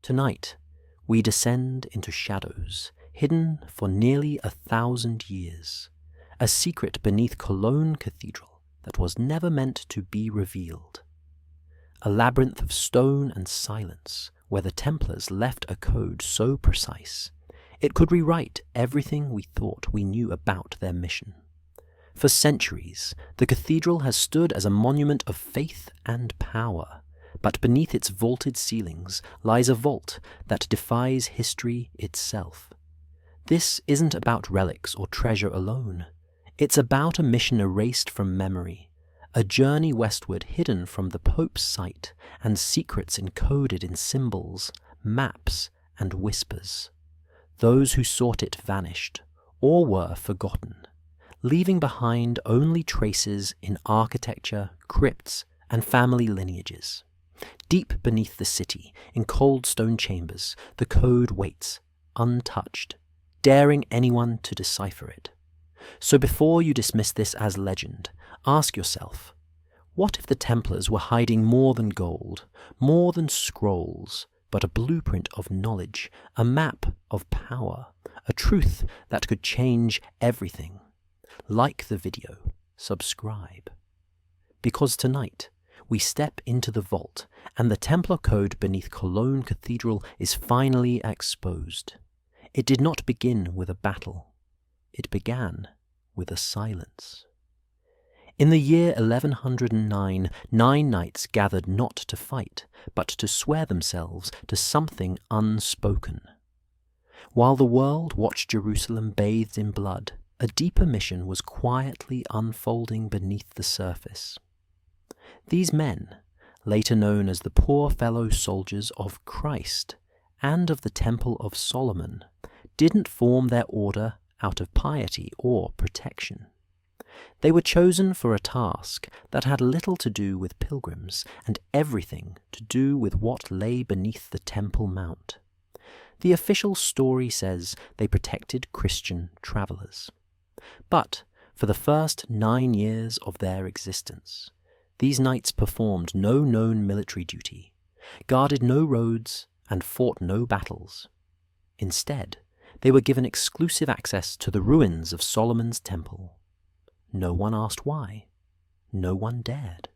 Tonight, we descend into shadows, hidden for nearly 1,000 years, a secret beneath Cologne Cathedral that was never meant to be revealed. A labyrinth of stone and silence, where the Templars left a code so precise, it could rewrite everything we thought we knew about their mission. For centuries, the cathedral has stood as a monument of faith and power, but beneath its vaulted ceilings lies a vault that defies history itself. This isn't about relics or treasure alone. It's about a mission erased from memory, a journey westward hidden from the Pope's sight, and secrets encoded in symbols, maps, and whispers. Those who sought it vanished, or were forgotten, leaving behind only traces in architecture, crypts, and family lineages. Deep beneath the city, in cold stone chambers, the code waits, untouched, daring anyone to decipher it. So before you dismiss this as legend, ask yourself, what if the Templars were hiding more than gold, more than scrolls, but a blueprint of knowledge, a map of power, a truth that could change everything? Like the video, subscribe. Because tonight, we step into the vault, and the Templar code beneath Cologne Cathedral is finally exposed. It did not begin with a battle. It began with a silence. In the year 1109, 9 knights gathered not to fight, but to swear themselves to something unspoken. While the world watched Jerusalem bathed in blood, a deeper mission was quietly unfolding beneath the surface. These men, later known as the poor fellow soldiers of Christ and of the Temple of Solomon, didn't form their order out of piety or protection. They were chosen for a task that had little to do with pilgrims and everything to do with what lay beneath the Temple Mount. The official story says they protected Christian travelers. But for the first 9 years of their existence, these knights performed no known military duty, guarded no roads, and fought no battles. Instead, they were given exclusive access to the ruins of Solomon's temple. No one asked why. No one dared.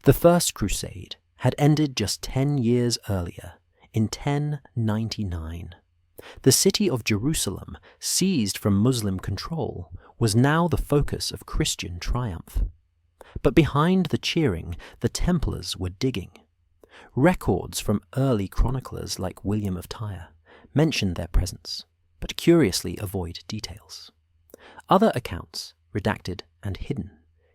The First Crusade had ended just 10 years earlier, in 1099. The city of Jerusalem, seized from Muslim control, was now the focus of Christian triumph. But behind the cheering, the Templars were digging. Records from early chroniclers like William of Tyre mention their presence, but curiously avoid details. Other accounts, redacted and hidden,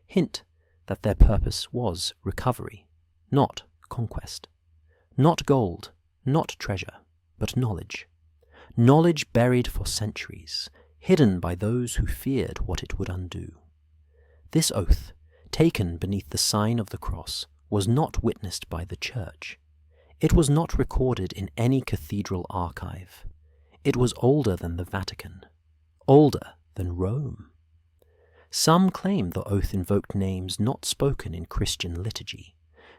hint that their purpose was recovery, not conquest. Not gold, not treasure, but knowledge. Knowledge buried for centuries, hidden by those who feared what it would undo. This oath, taken beneath the sign of the cross, was not witnessed by the Church. It was not recorded in any cathedral archive. It was older than the Vatican, older than Rome. Some claim the oath invoked names not spoken in Christian liturgy,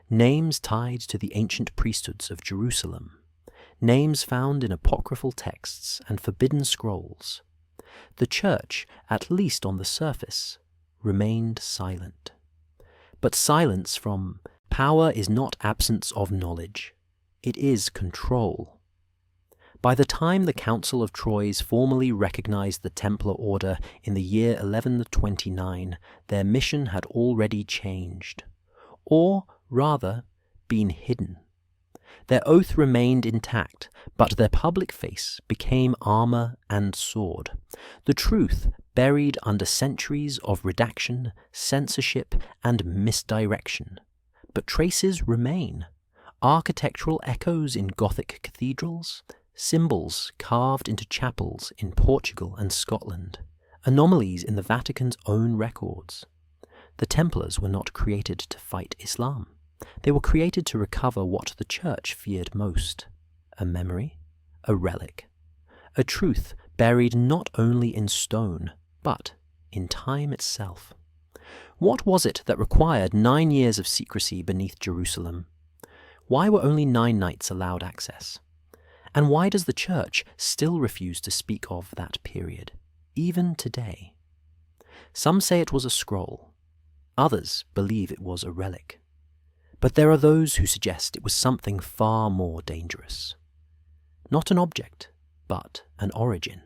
names tied to the ancient priesthoods of Jerusalem, names found in apocryphal texts and forbidden scrolls. The Church, at least on the surface, remained silent. But silence from power is not absence of knowledge. It is control. By the time the Council of Troyes formally recognized the Templar Order in the year 1129, their mission had already changed, or rather, been hidden. Their oath remained intact, but their public face became armor and sword. The truth buried under centuries of redaction, censorship, and misdirection. But traces remain. Architectural echoes in Gothic cathedrals, symbols carved into chapels in Portugal and Scotland, anomalies in the Vatican's own records. The Templars were not created to fight Islam. They were created to recover what the Church feared most: a memory, a relic, a truth buried not only in stone, but in time itself. What was it that required 9 years of secrecy beneath Jerusalem? Why were only 9 knights allowed access? And why does the Church still refuse to speak of that period, even today? Some say it was a scroll. Others believe it was a relic. But there are those who suggest it was something far more dangerous. Not an object, but an origin.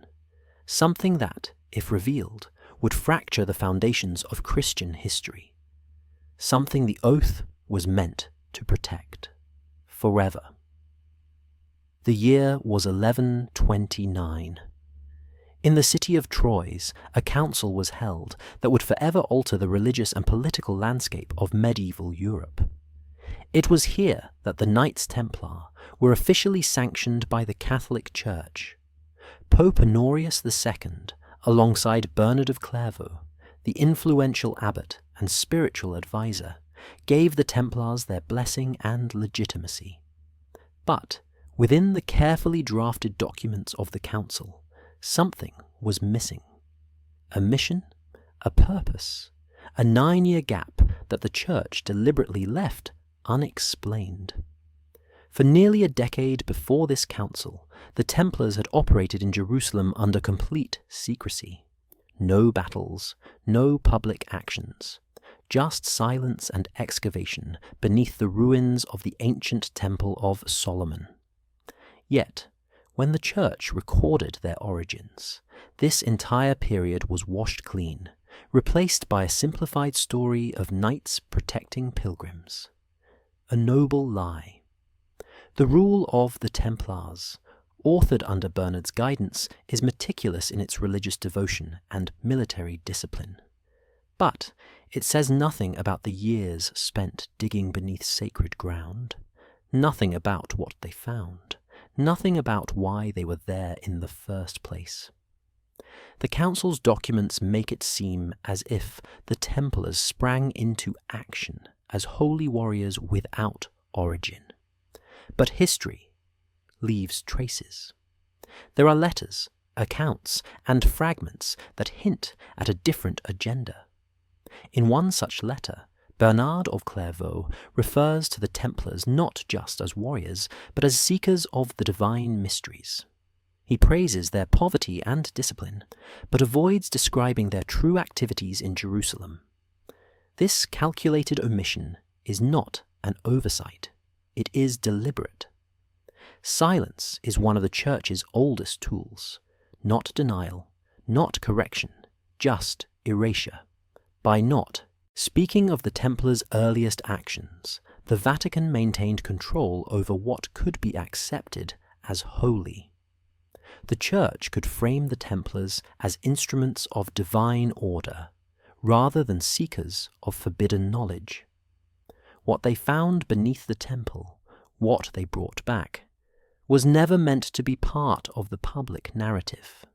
Something that, if revealed, would fracture the foundations of Christian history. Something the oath was meant to protect forever. The year was 1129. In the city of Troyes, a council was held that would forever alter the religious and political landscape of medieval Europe. It was here that the Knights Templar were officially sanctioned by the Catholic Church. Pope Honorius II, alongside Bernard of Clairvaux, the influential abbot and spiritual advisor, gave the Templars their blessing and legitimacy. But within the carefully drafted documents of the council, something was missing. A mission, a purpose, a 9-year gap that the Church deliberately left unexplained. For nearly a decade before this council, the Templars had operated in Jerusalem under complete secrecy. No battles, no public actions, just silence and excavation beneath the ruins of the ancient Temple of Solomon. Yet, when the Church recorded their origins, this entire period was washed clean, replaced by a simplified story of knights protecting pilgrims. A noble lie. The rule of the Templars, authored under Bernard's guidance, is meticulous in its religious devotion and military discipline. But it says nothing about the years spent digging beneath sacred ground, nothing about what they found, nothing about why they were there in the first place. The Council's documents make it seem as if the Templars sprang into action as holy warriors without origin. But history leaves traces. There are letters, accounts, and fragments that hint at a different agenda. In one such letter, Bernard of Clairvaux refers to the Templars not just as warriors, but as seekers of the divine mysteries. He praises their poverty and discipline, but avoids describing their true activities in Jerusalem. This calculated omission is not an oversight. It is deliberate. Silence is one of the Church's oldest tools. Not denial, not correction, just erasure. By not speaking of the Templars' earliest actions, the Vatican maintained control over what could be accepted as holy. The Church could frame the Templars as instruments of divine order, rather than seekers of forbidden knowledge. What they found beneath the temple, what they brought back, was never meant to be part of the public narrative.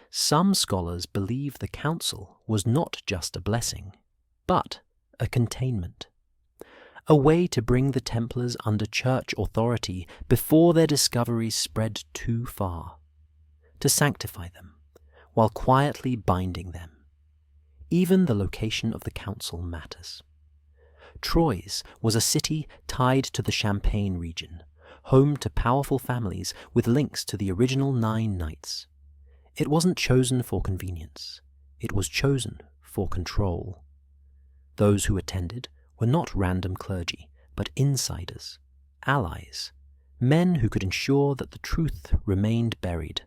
Some scholars believe the council was not just a blessing, but a containment, a way to bring the Templars under Church authority before their discoveries spread too far, to sanctify them, while quietly binding them. Even the location of the council matters. Troyes was a city tied to the Champagne region, home to powerful families with links to the original 9 knights. It wasn't chosen for convenience. It was chosen for control. Those who attended were not random clergy, but insiders, allies, men who could ensure that the truth remained buried,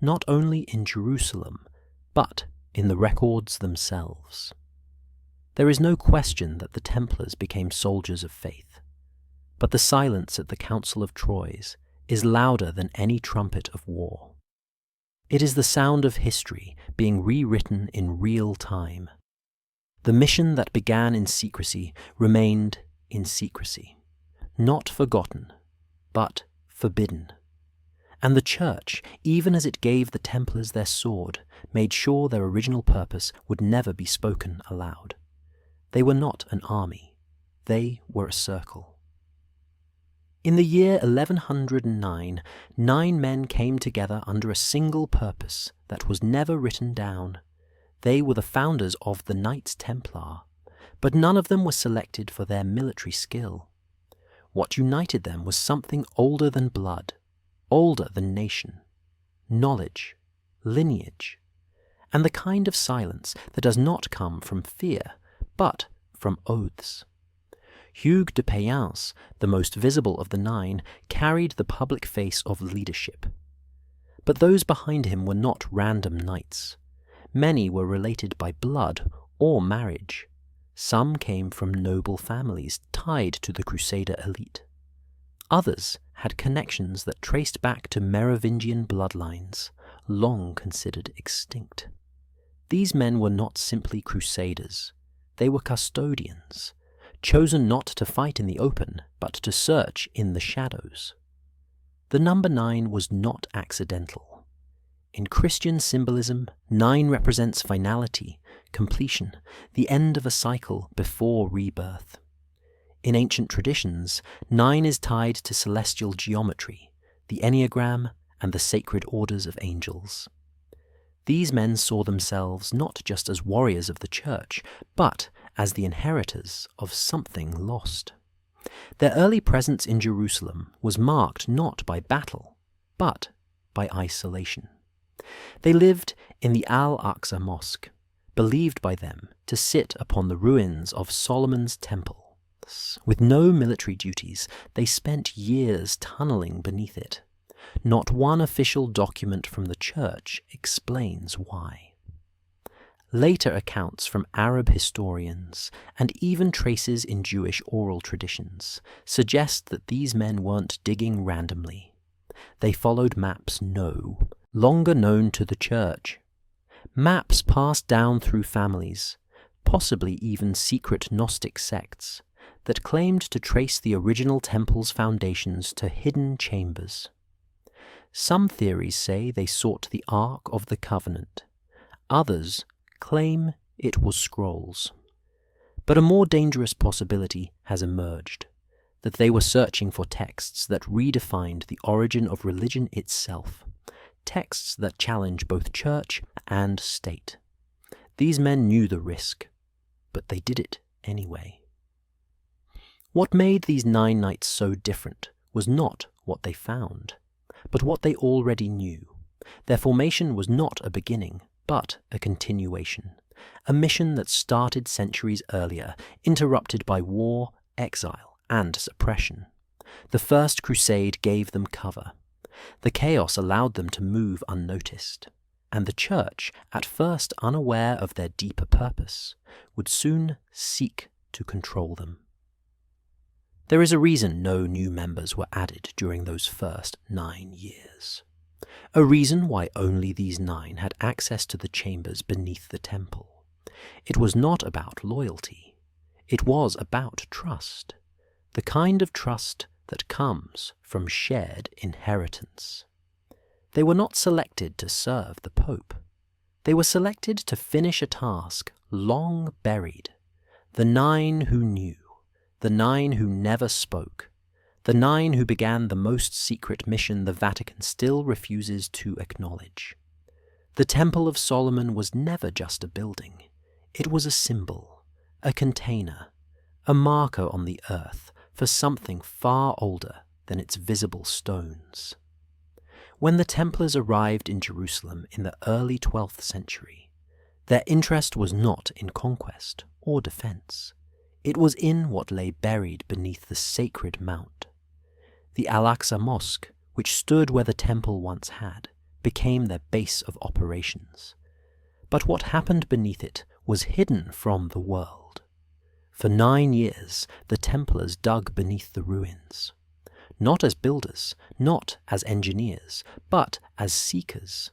not only in Jerusalem, but in the records themselves. There is no question that the Templars became soldiers of faith, but the silence at the Council of Troyes is louder than any trumpet of war. It is the sound of history being rewritten in real time. The mission that began in secrecy remained in secrecy, not forgotten, but forbidden. And the Church, even as it gave the Templars their sword, made sure their original purpose would never be spoken aloud. They were not an army. They were a circle. In the year 1109, 9 men came together under a single purpose that was never written down. They were the founders of the Knights Templar, but none of them was selected for their military skill. What united them was something older than blood, older than nation, knowledge, lineage, and the kind of silence that does not come from fear, but from oaths. Hugues de Payens, the most visible of the 9, carried the public face of leadership. But those behind him were not random knights. Many were related by blood or marriage. Some came from noble families tied to the Crusader elite. Others had connections that traced back to Merovingian bloodlines, long considered extinct. These men were not simply crusaders. They were custodians, chosen not to fight in the open, but to search in the shadows. The number 9 was not accidental. In Christian symbolism, 9 represents finality, completion, the end of a cycle before rebirth. In ancient traditions, 9 is tied to celestial geometry, the Enneagram, and the sacred orders of angels. These men saw themselves not just as warriors of the church, but as the inheritors of something lost. Their early presence in Jerusalem was marked not by battle, but by isolation. They lived in the Al-Aqsa Mosque, believed by them to sit upon the ruins of Solomon's temple. With no military duties, they spent years tunneling beneath it. Not one official document from the church explains why. Later accounts from Arab historians, and even traces in Jewish oral traditions, suggest that these men weren't digging randomly. They followed maps longer known to the church. Maps passed down through families, possibly even secret Gnostic sects, that claimed to trace the original temple's foundations to hidden chambers. Some theories say they sought the Ark of the Covenant. Others claim it was scrolls. But a more dangerous possibility has emerged, that they were searching for texts that redefined the origin of religion itself, texts that challenge both church and state. These men knew the risk, but they did it anyway. What made these 9 knights so different was not what they found, but what they already knew. Their formation was not a beginning, but a continuation, a mission that started centuries earlier, interrupted by war, exile, and suppression. The First Crusade gave them cover. The chaos allowed them to move unnoticed, and the Church, at first unaware of their deeper purpose, would soon seek to control them. There is a reason no new members were added during those first 9 years. A reason why only these 9 had access to the chambers beneath the temple. It was not about loyalty. It was about trust. The kind of trust that comes from shared inheritance. They were not selected to serve the Pope. They were selected to finish a task long buried. The 9 who knew. The 9 who never spoke. The 9 who began the most secret mission the Vatican still refuses to acknowledge. The Temple of Solomon was never just a building. It was a symbol, a container, a marker on the earth for something far older than its visible stones. When the Templars arrived in Jerusalem in the early 12th century, their interest was not in conquest or defense. It was in what lay buried beneath the sacred mount. The Al-Aqsa Mosque, which stood where the temple once had, became their base of operations. But what happened beneath it was hidden from the world. For 9 years, the Templars dug beneath the ruins. Not as builders, not as engineers, but as seekers.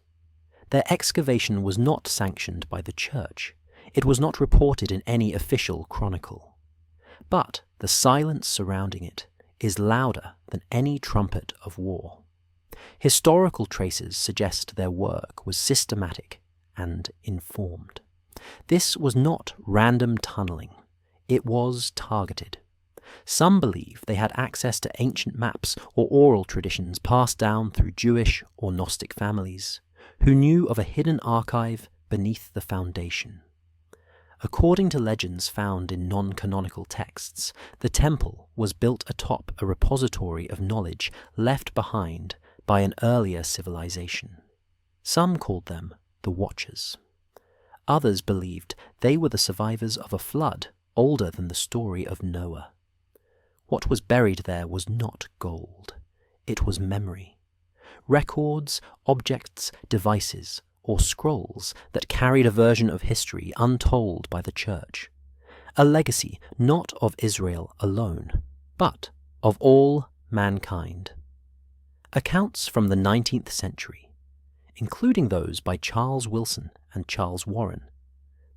Their excavation was not sanctioned by the church. It was not reported in any official chronicle. But the silence surrounding it is louder than any trumpet of war. Historical traces suggest their work was systematic and informed. This was not random tunneling. It was targeted. Some believe they had access to ancient maps or oral traditions passed down through Jewish or Gnostic families, who knew of a hidden archive beneath the foundation. According to legends found in non-canonical texts, the temple was built atop a repository of knowledge left behind by an earlier civilization. Some called them the Watchers. Others believed they were the survivors of a flood older than the story of Noah. What was buried there was not gold. It was memory. Records, objects, devices, or scrolls that carried a version of history untold by the Church. A legacy not of Israel alone, but of all mankind. Accounts from the 19th century, including those by Charles Wilson and Charles Warren,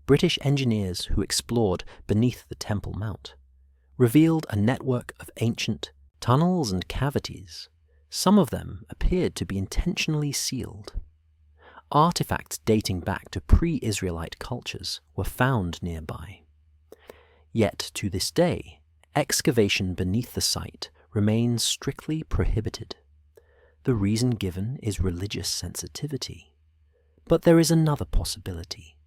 British engineers who explored beneath the Temple Mount, revealed a network of ancient tunnels and cavities. Some of them appeared to be intentionally sealed. Artifacts dating back to pre-Israelite cultures were found nearby. Yet to this day, excavation beneath the site remains strictly prohibited. The reason given is religious sensitivity. But there is another possibility.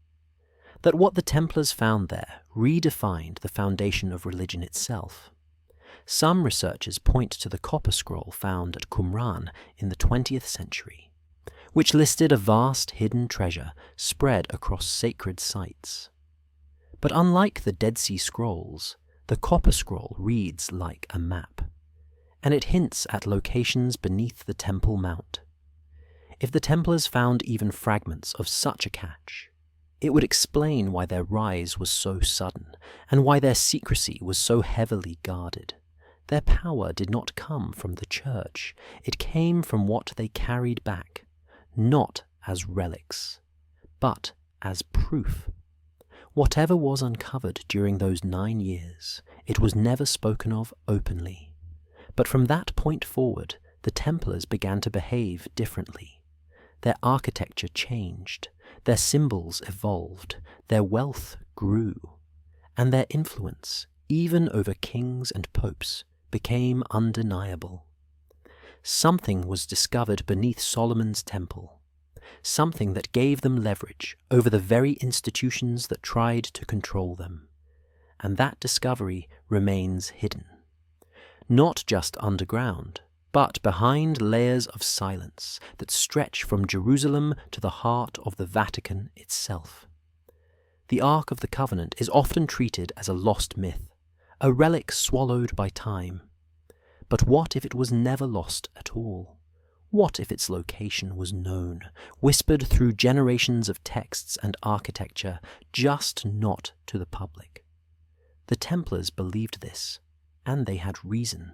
That what the Templars found there redefined the foundation of religion itself. Some researchers point to the copper scroll found at Qumran in the 20th century, which listed a vast hidden treasure spread across sacred sites. But unlike the Dead Sea Scrolls, the copper scroll reads like a map, and it hints at locations beneath the Temple Mount. If the Templars found even fragments of such a cache, it would explain why their rise was so sudden, and why their secrecy was so heavily guarded. Their power did not come from the Church. It came from what they carried back, not as relics, but as proof. Whatever was uncovered during those 9 years, it was never spoken of openly. But from that point forward, the Templars began to behave differently. Their architecture changed, their symbols evolved, their wealth grew, and their influence, even over kings and popes, became undeniable. Something was discovered beneath Solomon's temple, something that gave them leverage over the very institutions that tried to control them, and that discovery remains hidden. Not just underground, but behind layers of silence that stretch from Jerusalem to the heart of the Vatican itself. The Ark of the Covenant is often treated as a lost myth, a relic swallowed by time. But what if it was never lost at all? What if its location was known, whispered through generations of texts and architecture, just not to the public? The Templars believed this, and they had reason.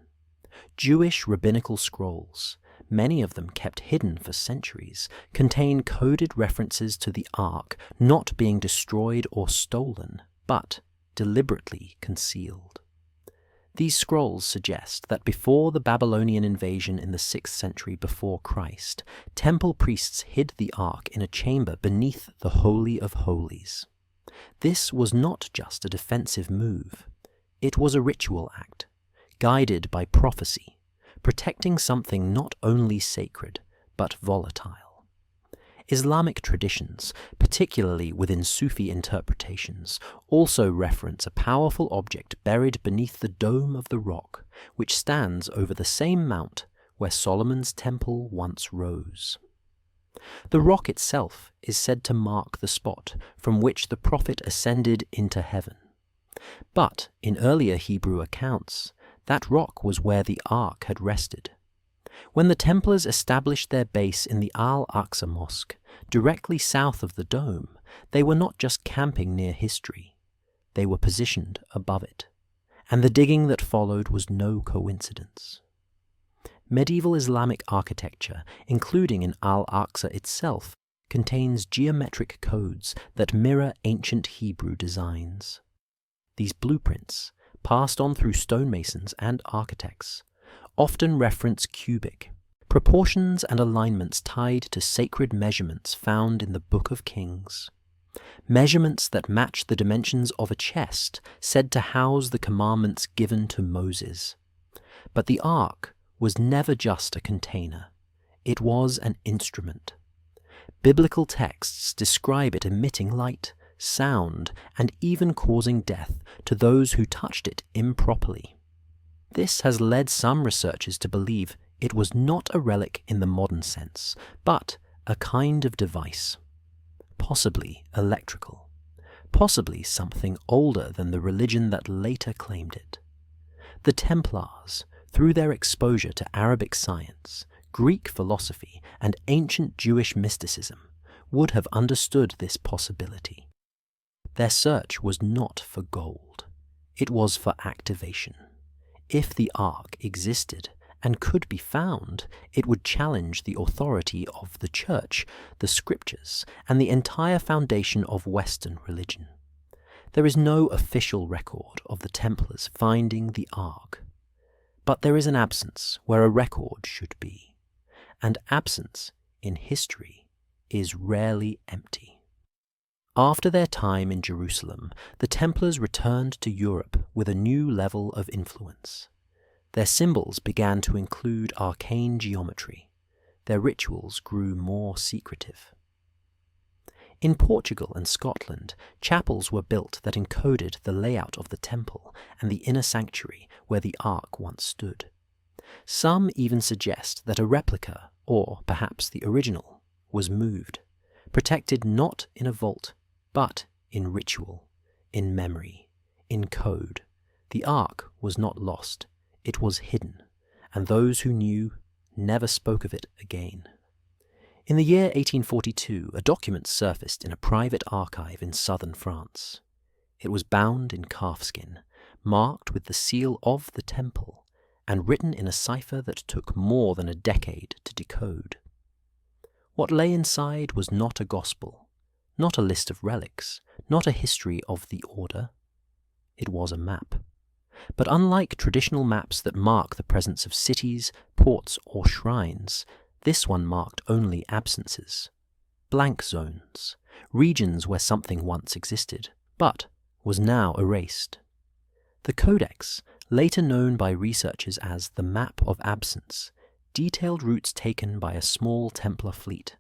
Jewish rabbinical scrolls, many of them kept hidden for centuries, contain coded references to the Ark not being destroyed or stolen, but deliberately concealed. These scrolls suggest that before the Babylonian invasion in the 6th century before Christ, temple priests hid the Ark in a chamber beneath the Holy of Holies. This was not just a defensive move. It was a ritual act, guided by prophecy, protecting something not only sacred, but volatile. Islamic traditions, particularly within Sufi interpretations, also reference a powerful object buried beneath the dome of the rock, which stands over the same mount where Solomon's temple once rose. The rock itself is said to mark the spot from which the prophet ascended into heaven. But in earlier Hebrew accounts, that rock was where the Ark had rested. When the Templars established their base in the Al-Aqsa Mosque, directly south of the dome, they were not just camping near history. They were positioned above it, and the digging that followed was no coincidence. Medieval Islamic architecture, including in Al-Aqsa itself, contains geometric codes that mirror ancient Hebrew designs. These blueprints, passed on through stonemasons and architects, often reference cubic, proportions and alignments tied to sacred measurements found in the Book of Kings. Measurements that match the dimensions of a chest said to house the commandments given to Moses. But the Ark was never just a container. It was an instrument. Biblical texts describe it emitting light, sound, and even causing death to those who touched it improperly. This has led some researchers to believe It was not a relic in the modern sense, but a kind of device, possibly electrical, possibly something older than the religion that later claimed it. The Templars, through their exposure to Arabic science, Greek philosophy, and ancient Jewish mysticism, would have understood this possibility. Their search was not for gold. It was for activation. If the Ark existed and could be found, it would challenge the authority of the Church, the Scriptures, and the entire foundation of Western religion. There is no official record of the Templars finding the Ark, but there is an absence where a record should be, and absence in history is rarely empty. After their time in Jerusalem, the Templars returned to Europe with a new level of influence. Their symbols began to include arcane geometry. Their rituals grew more secretive. In Portugal and Scotland, chapels were built that encoded the layout of the temple and the inner sanctuary where the Ark once stood. Some even suggest that a replica, or perhaps the original, was moved, protected not in a vault, but in ritual, in memory, in code. The Ark was not lost, it was hidden, and those who knew never spoke of it again. In the year 1842, a document surfaced in a private archive in southern France. It was bound in calfskin, marked with the seal of the temple, and written in a cipher that took more than a decade to decode. What lay inside was not a gospel, not a list of relics, not a history of the order. It was a map. But unlike traditional maps that mark the presence of cities, ports, or shrines, this one marked only absences, blank zones, regions where something once existed, but was now erased. The Codex, later known by researchers as the Map of Absence, detailed routes taken by a small Templar fleet,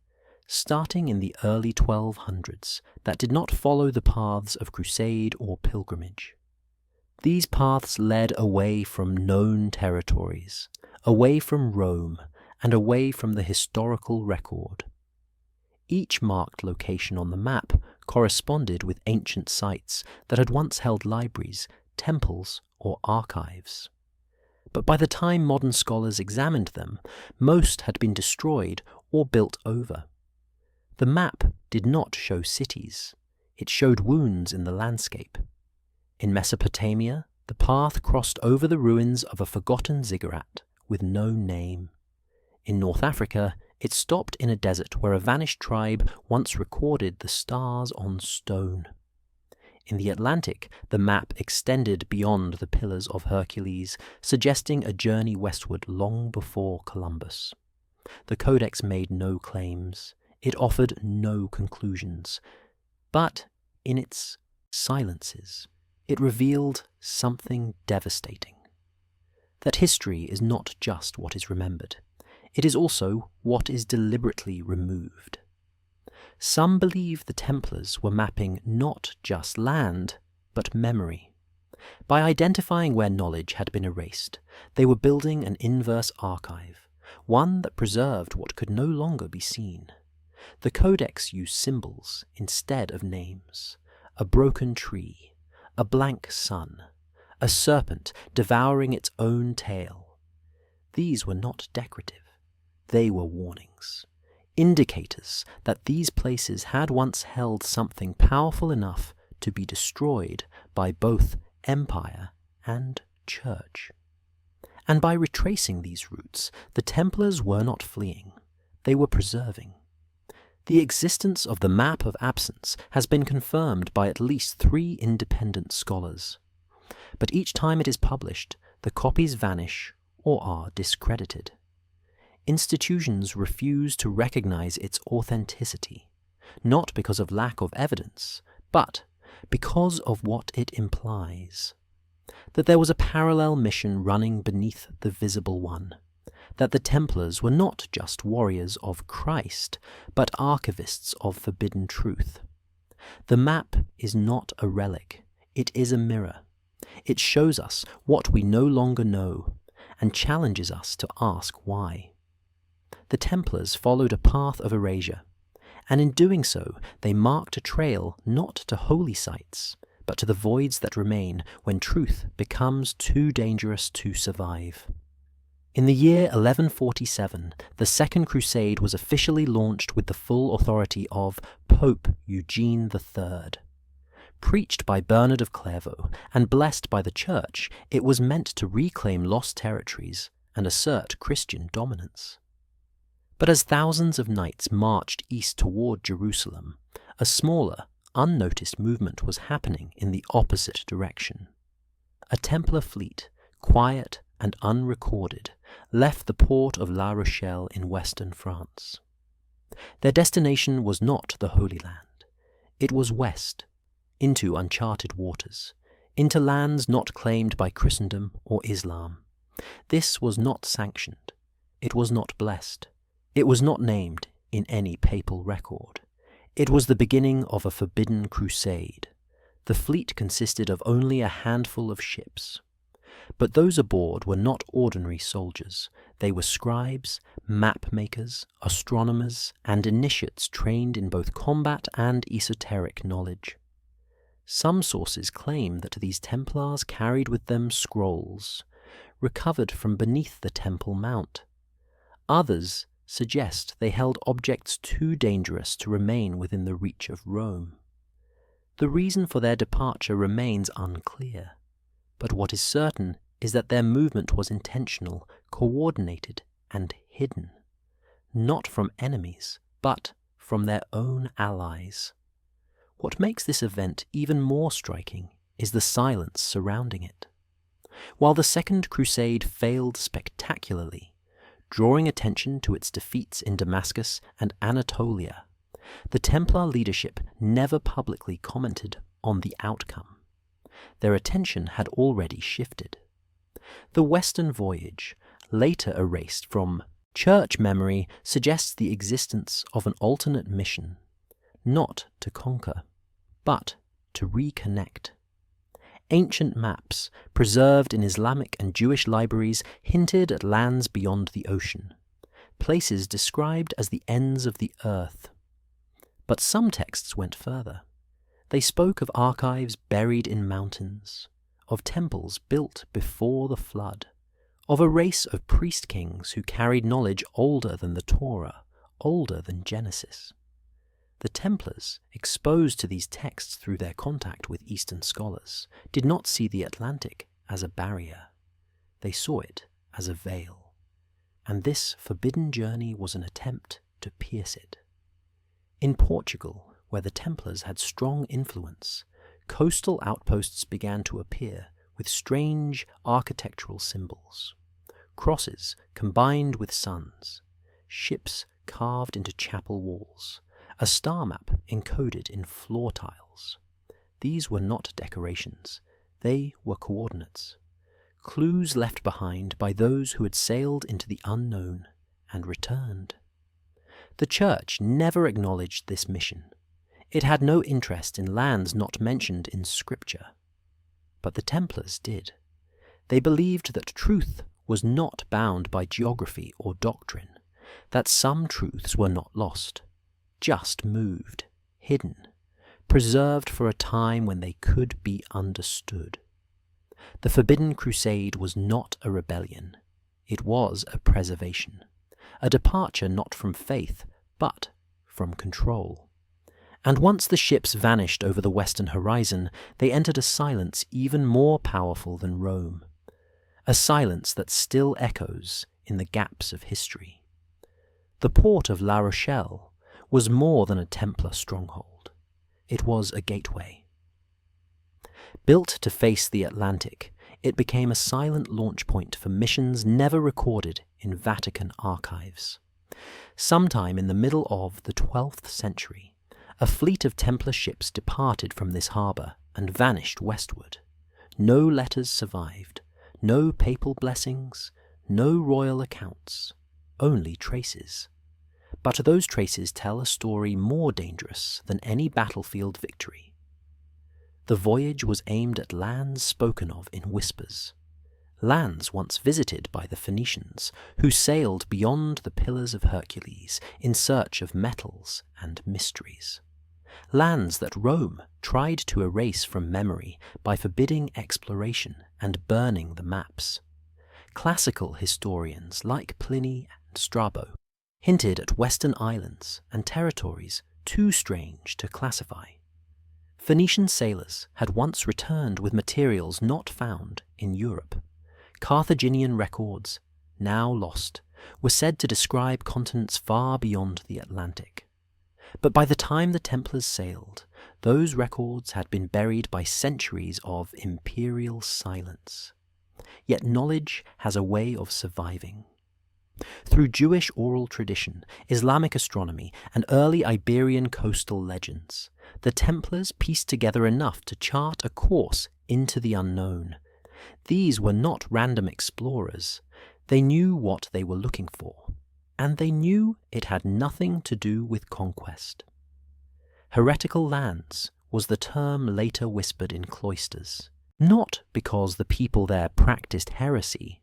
starting in the early 1200s, that did not follow the paths of crusade or pilgrimage. These paths led away from known territories, away from Rome, and away from the historical record. Each marked location on the map corresponded with ancient sites that had once held libraries, temples, or archives. But by the time modern scholars examined them, most had been destroyed or built over. The map did not show cities. It showed wounds in the landscape. In Mesopotamia, the path crossed over the ruins of a forgotten ziggurat with no name. In North Africa, it stopped in a desert where a vanished tribe once recorded the stars on stone. In the Atlantic, the map extended beyond the Pillars of Hercules, suggesting a journey westward long before Columbus. The Codex made no claims. It offered no conclusions. But in its silences, it revealed something devastating. That history is not just what is remembered. It is also what is deliberately removed. Some believe the Templars were mapping not just land, but memory. By identifying where knowledge had been erased, they were building an inverse archive, one that preserved what could no longer be seen. The Codex used symbols instead of names: a broken tree, a blank sun, a serpent devouring its own tail. These were not decorative. They were warnings, indicators that these places had once held something powerful enough to be destroyed by both empire and church. And by retracing these routes, the Templars were not fleeing, they were preserving. The existence of the Map of Absence has been confirmed by at least 3 independent scholars. But each time it is published, the copies vanish or are discredited. Institutions refuse to recognize its authenticity, not because of lack of evidence, but because of what it implies. That there was a parallel mission running beneath the visible one. That the Templars were not just warriors of Christ, but archivists of forbidden truth. The map is not a relic, it is a mirror. It shows us what we no longer know, and challenges us to ask why. The Templars followed a path of erasure, and in doing so they marked a trail not to holy sites, but to the voids that remain when truth becomes too dangerous to survive. In the year 1147, the Second Crusade was officially launched with the full authority of Pope Eugene III. Preached by Bernard of Clairvaux and blessed by the Church, it was meant to reclaim lost territories and assert Christian dominance. But as thousands of knights marched east toward Jerusalem, a smaller, unnoticed movement was happening in the opposite direction. A Templar fleet, quiet and unrecorded, left the port of La Rochelle in western France. Their destination was not the Holy Land. It was west, into uncharted waters, into lands not claimed by Christendom or Islam. This was not sanctioned. It was not blessed. It was not named in any papal record. It was the beginning of a forbidden crusade. The fleet consisted of only a handful of ships. But those aboard were not ordinary soldiers. They were scribes, map-makers, astronomers, and initiates trained in both combat and esoteric knowledge. Some sources claim that these Templars carried with them scrolls, recovered from beneath the Temple Mount. Others suggest they held objects too dangerous to remain within the reach of Rome. The reason for their departure remains unclear, but what is certain is that their movement was intentional, coordinated, and hidden, not from enemies, but from their own allies. What makes this event even more striking is the silence surrounding it. While the Second Crusade failed spectacularly, drawing attention to its defeats in Damascus and Anatolia, the Templar leadership never publicly commented on the outcome. Their attention had already shifted. The Western voyage, later erased from church memory, suggests the existence of an alternate mission, not to conquer, but to reconnect. Ancient maps, preserved in Islamic and Jewish libraries, hinted at lands beyond the ocean, places described as the ends of the earth. But some texts went further. They spoke of archives buried in mountains, of temples built before the flood, of a race of priest-kings who carried knowledge older than the Torah, older than Genesis. The Templars, exposed to these texts through their contact with Eastern scholars, did not see the Atlantic as a barrier. They saw it as a veil, and this forbidden journey was an attempt to pierce it. In Portugal, where the Templars had strong influence, coastal outposts began to appear with strange architectural symbols. Crosses combined with suns, ships carved into chapel walls, a star map encoded in floor tiles. These were not decorations, they were coordinates, clues left behind by those who had sailed into the unknown and returned. The Church never acknowledged this mission. It had no interest in lands not mentioned in Scripture. But the Templars did. They believed that truth was not bound by geography or doctrine, that some truths were not lost, just moved, hidden, preserved for a time when they could be understood. The Forbidden Crusade was not a rebellion. It was a preservation, a departure not from faith, but from control. And once the ships vanished over the western horizon, they entered a silence even more powerful than Rome, a silence that still echoes in the gaps of history. The port of La Rochelle was more than a Templar stronghold. It was a gateway. Built to face the Atlantic, it became a silent launch point for missions never recorded in Vatican archives. Sometime in the middle of the 12th century, a fleet of Templar ships departed from this harbour and vanished westward. No letters survived, no papal blessings, no royal accounts, only traces. But those traces tell a story more dangerous than any battlefield victory. The voyage was aimed at lands spoken of in whispers, lands once visited by the Phoenicians, who sailed beyond the Pillars of Hercules in search of metals and mysteries. Lands that Rome tried to erase from memory by forbidding exploration and burning the maps. Classical historians like Pliny and Strabo hinted at western islands and territories too strange to classify. Phoenician sailors had once returned with materials not found in Europe. Carthaginian records, now lost, were said to describe continents far beyond the Atlantic. But by the time the Templars sailed, those records had been buried by centuries of imperial silence. Yet knowledge has a way of surviving. Through Jewish oral tradition, Islamic astronomy, and early Iberian coastal legends, the Templars pieced together enough to chart a course into the unknown. These were not random explorers. They knew what they were looking for, and they knew it had nothing to do with conquest. Heretical lands was the term later whispered in cloisters, not because the people there practiced heresy,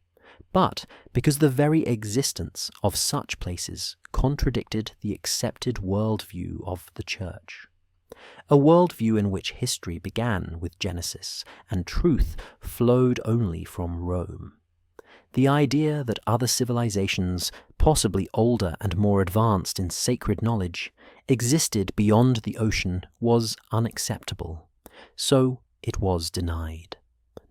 but because the very existence of such places contradicted the accepted worldview of the Church. A worldview in which history began with Genesis and truth flowed only from Rome. The idea that other civilizations, possibly older and more advanced in sacred knowledge, existed beyond the ocean was unacceptable. So it was denied.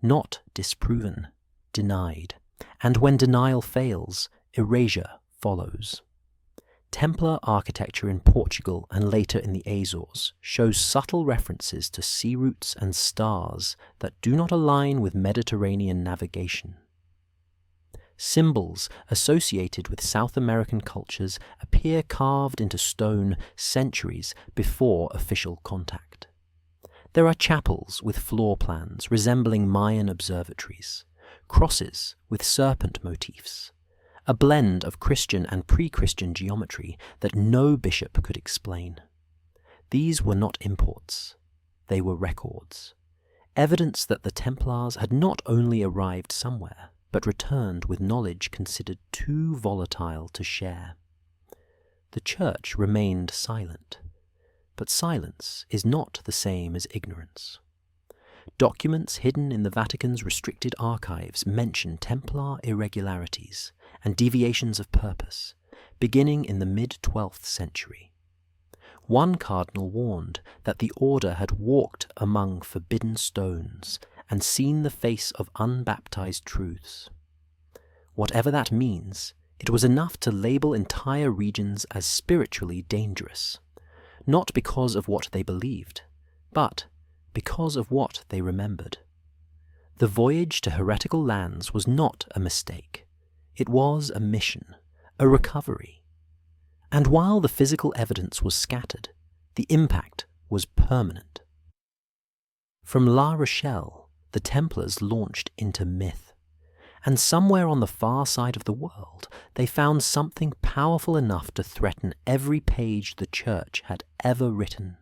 Not disproven, denied. And when denial fails, erasure follows. Templar architecture in Portugal and later in the Azores shows subtle references to sea routes and stars that do not align with Mediterranean navigation. Symbols associated with South American cultures appear carved into stone centuries before official contact. There are chapels with floor plans resembling Mayan observatories, crosses with serpent motifs, a blend of Christian and pre-Christian geometry that no bishop could explain. These were not imports, they were records, evidence that the Templars had not only arrived somewhere, but returned with knowledge considered too volatile to share. The Church remained silent, but silence is not the same as ignorance. Documents hidden in the Vatican's restricted archives mention Templar irregularities and deviations of purpose, beginning in the mid-12th century. One cardinal warned that the order had walked among forbidden stones and seen the face of unbaptized truths. Whatever that means, it was enough to label entire regions as spiritually dangerous, not because of what they believed, but because of what they remembered. The voyage to heretical lands was not a mistake. It was a mission, a recovery. And while the physical evidence was scattered, the impact was permanent. From La Rochelle, the Templars launched into myth, and somewhere on the far side of the world, they found something powerful enough to threaten every page the Church had ever written.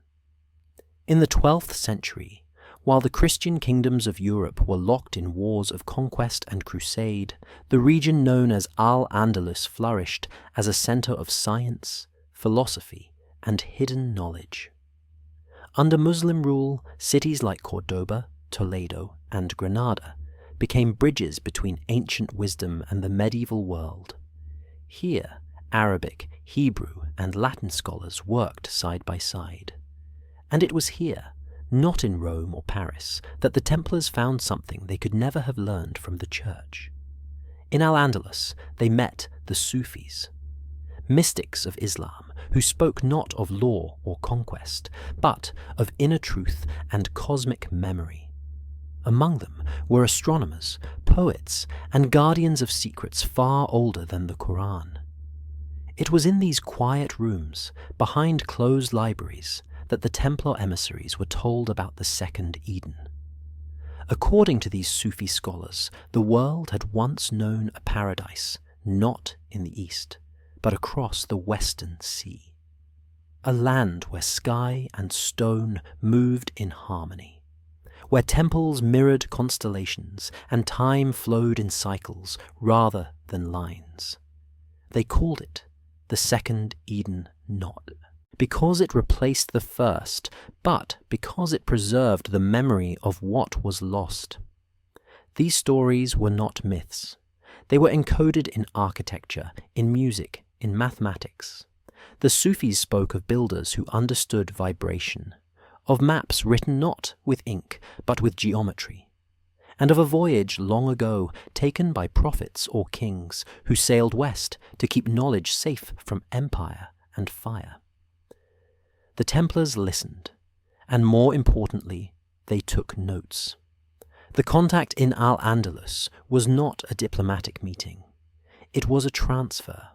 In the 12th century, while the Christian kingdoms of Europe were locked in wars of conquest and crusade, the region known as Al-Andalus flourished as a center of science, philosophy, and hidden knowledge. Under Muslim rule, cities like Cordoba, Toledo, and Granada became bridges between ancient wisdom and the medieval world. Here, Arabic, Hebrew, and Latin scholars worked side by side. And it was here, not in Rome or Paris, that the Templars found something they could never have learned from the Church. In Al-Andalus, they met the Sufis, mystics of Islam who spoke not of law or conquest, but of inner truth and cosmic memory. Among them were astronomers, poets, and guardians of secrets far older than the Quran. It was in these quiet rooms, behind closed libraries, that the Templar emissaries were told about the Second Eden. According to these Sufi scholars, the world had once known a paradise, not in the east, but across the western sea. A land where sky and stone moved in harmony, where temples mirrored constellations and time flowed in cycles rather than lines. They called it the Second Eden not because it replaced the first, but because it preserved the memory of what was lost. These stories were not myths. They were encoded in architecture, in music, in mathematics. The Sufis spoke of builders who understood vibration, of maps written not with ink, but with geometry, and of a voyage long ago taken by prophets or kings who sailed west to keep knowledge safe from empire and fire. The Templars listened, and more importantly, they took notes. The contact in Al-Andalus was not a diplomatic meeting. It was a transfer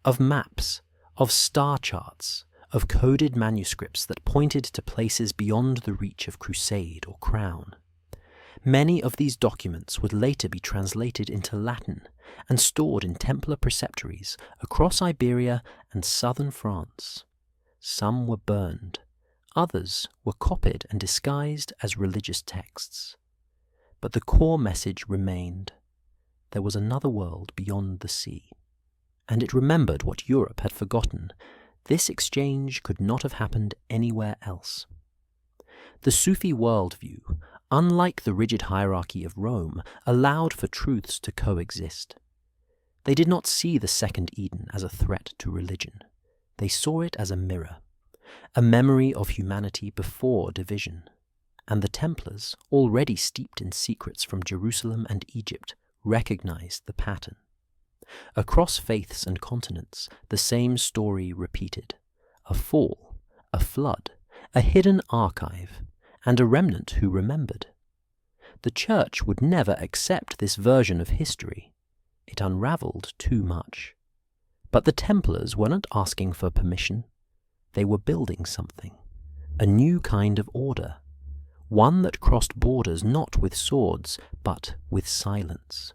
of maps, of star charts, of coded manuscripts that pointed to places beyond the reach of Crusade or Crown. Many of these documents would later be translated into Latin and stored in Templar preceptories across Iberia and southern France. Some were burned, others were copied and disguised as religious texts. But the core message remained. There was another world beyond the sea, and it remembered what Europe had forgotten. This exchange could not have happened anywhere else. The Sufi worldview, unlike the rigid hierarchy of Rome, allowed for truths to coexist. They did not see the Second Eden as a threat to religion. They saw it as a mirror, a memory of humanity before division. And the Templars, already steeped in secrets from Jerusalem and Egypt, recognized the pattern. Across faiths and continents, the same story repeated: a fall, a flood, a hidden archive, and a remnant who remembered. The Church would never accept this version of history. It unraveled too much. But the Templars weren't asking for permission. They were building something, a new kind of order, one that crossed borders not with swords, but with silence.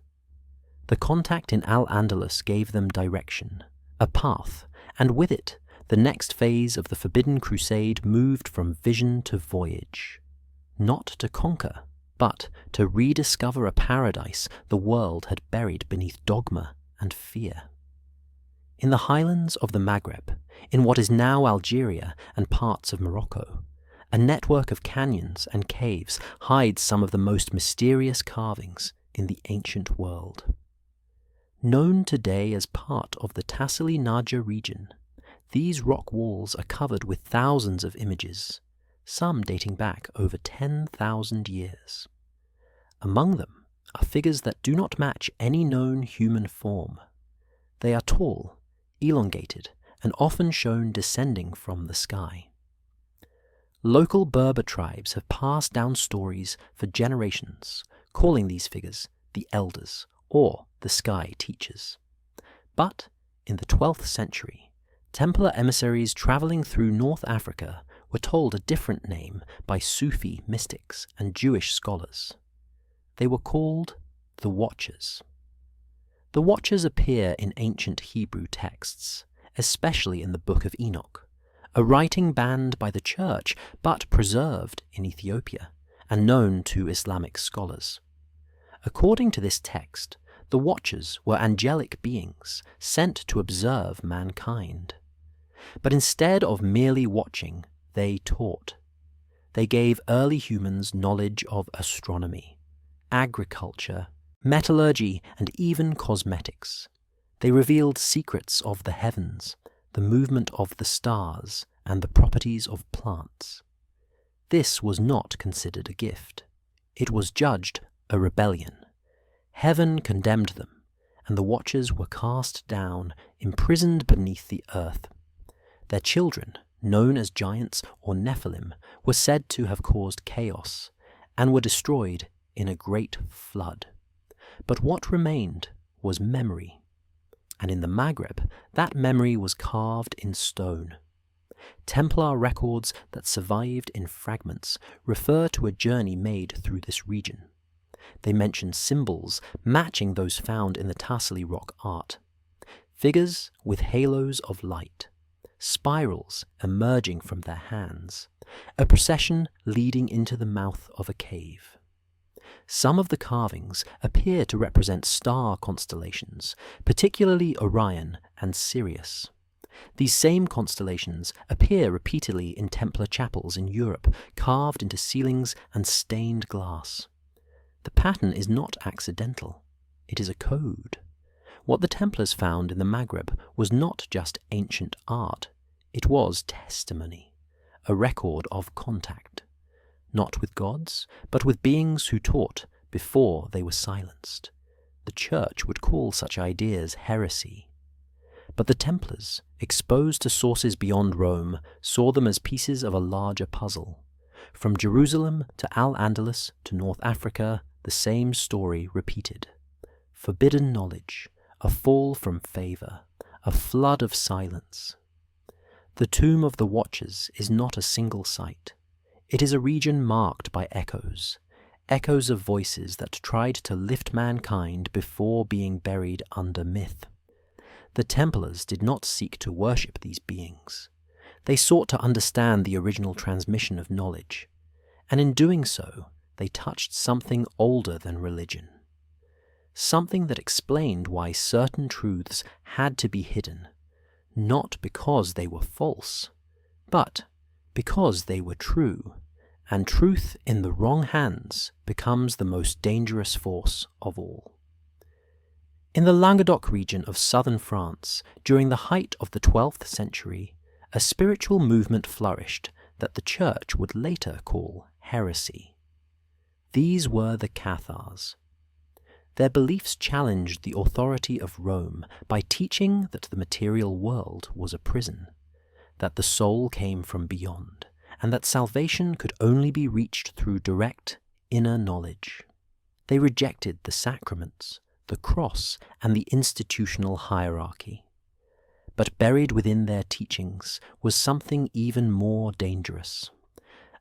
The contact in Al-Andalus gave them direction, a path, and with it, the next phase of the Forbidden Crusade moved from vision to voyage. Not to conquer, but to rediscover a paradise the world had buried beneath dogma and fear. In the highlands of the Maghreb, in what is now Algeria and parts of Morocco, a network of canyons and caves hides some of the most mysterious carvings in the ancient world. Known today as part of the Tassili Naja region, these rock walls are covered with thousands of images, some dating back over 10,000 years. Among them are figures that do not match any known human form. They are tall, elongated, and often shown descending from the sky. Local Berber tribes have passed down stories for generations, calling these figures the Elders or the Sky Teachers. But in the 12th century, Templar emissaries traveling through North Africa were told a different name by Sufi mystics and Jewish scholars. They were called the Watchers. The Watchers appear in ancient Hebrew texts, especially in the Book of Enoch, a writing banned by the Church but preserved in Ethiopia and known to Islamic scholars. According to this text, the Watchers were angelic beings sent to observe mankind. But instead of merely watching, they taught. They gave early humans knowledge of astronomy, agriculture, metallurgy, and even cosmetics. They revealed secrets of the heavens, the movement of the stars, and the properties of plants. This was not considered a gift. It was judged a rebellion. Heaven condemned them, and the Watchers were cast down, imprisoned beneath the earth. Their children, known as giants or Nephilim, were said to have caused chaos, and were destroyed in a great flood. But what remained was memory. And in the Maghreb, that memory was carved in stone. Templar records that survived in fragments refer to a journey made through this region. They mention symbols matching those found in the Tassili rock art. Figures with halos of light, spirals emerging from their hands, a procession leading into the mouth of a cave. Some of the carvings appear to represent star constellations, particularly Orion and Sirius. These same constellations appear repeatedly in Templar chapels in Europe, carved into ceilings and stained glass. The pattern is not accidental. It is a code. What the Templars found in the Maghreb was not just ancient art. It was testimony, a record of contact, not with gods, but with beings who taught before they were silenced. The Church would call such ideas heresy. But the Templars, exposed to sources beyond Rome, saw them as pieces of a larger puzzle. From Jerusalem to Al-Andalus to North Africa, the same story repeated. Forbidden knowledge, a fall from favour, a flood of silence. The tomb of the Watchers is not a single site. It is a region marked by echoes, echoes of voices that tried to lift mankind before being buried under myth. The Templars did not seek to worship these beings. They sought to understand the original transmission of knowledge, and in doing so, they touched something older than religion. Something that explained why certain truths had to be hidden, not because they were false, but because they were true, and truth in the wrong hands becomes the most dangerous force of all. In the Languedoc region of southern France, during the height of the 12th century, a spiritual movement flourished that the Church would later call heresy. These were the Cathars. Their beliefs challenged the authority of Rome by teaching that the material world was a prison, that the soul came from beyond, and that salvation could only be reached through direct inner knowledge. They rejected the sacraments, the cross, and the institutional hierarchy. But buried within their teachings was something even more dangerous.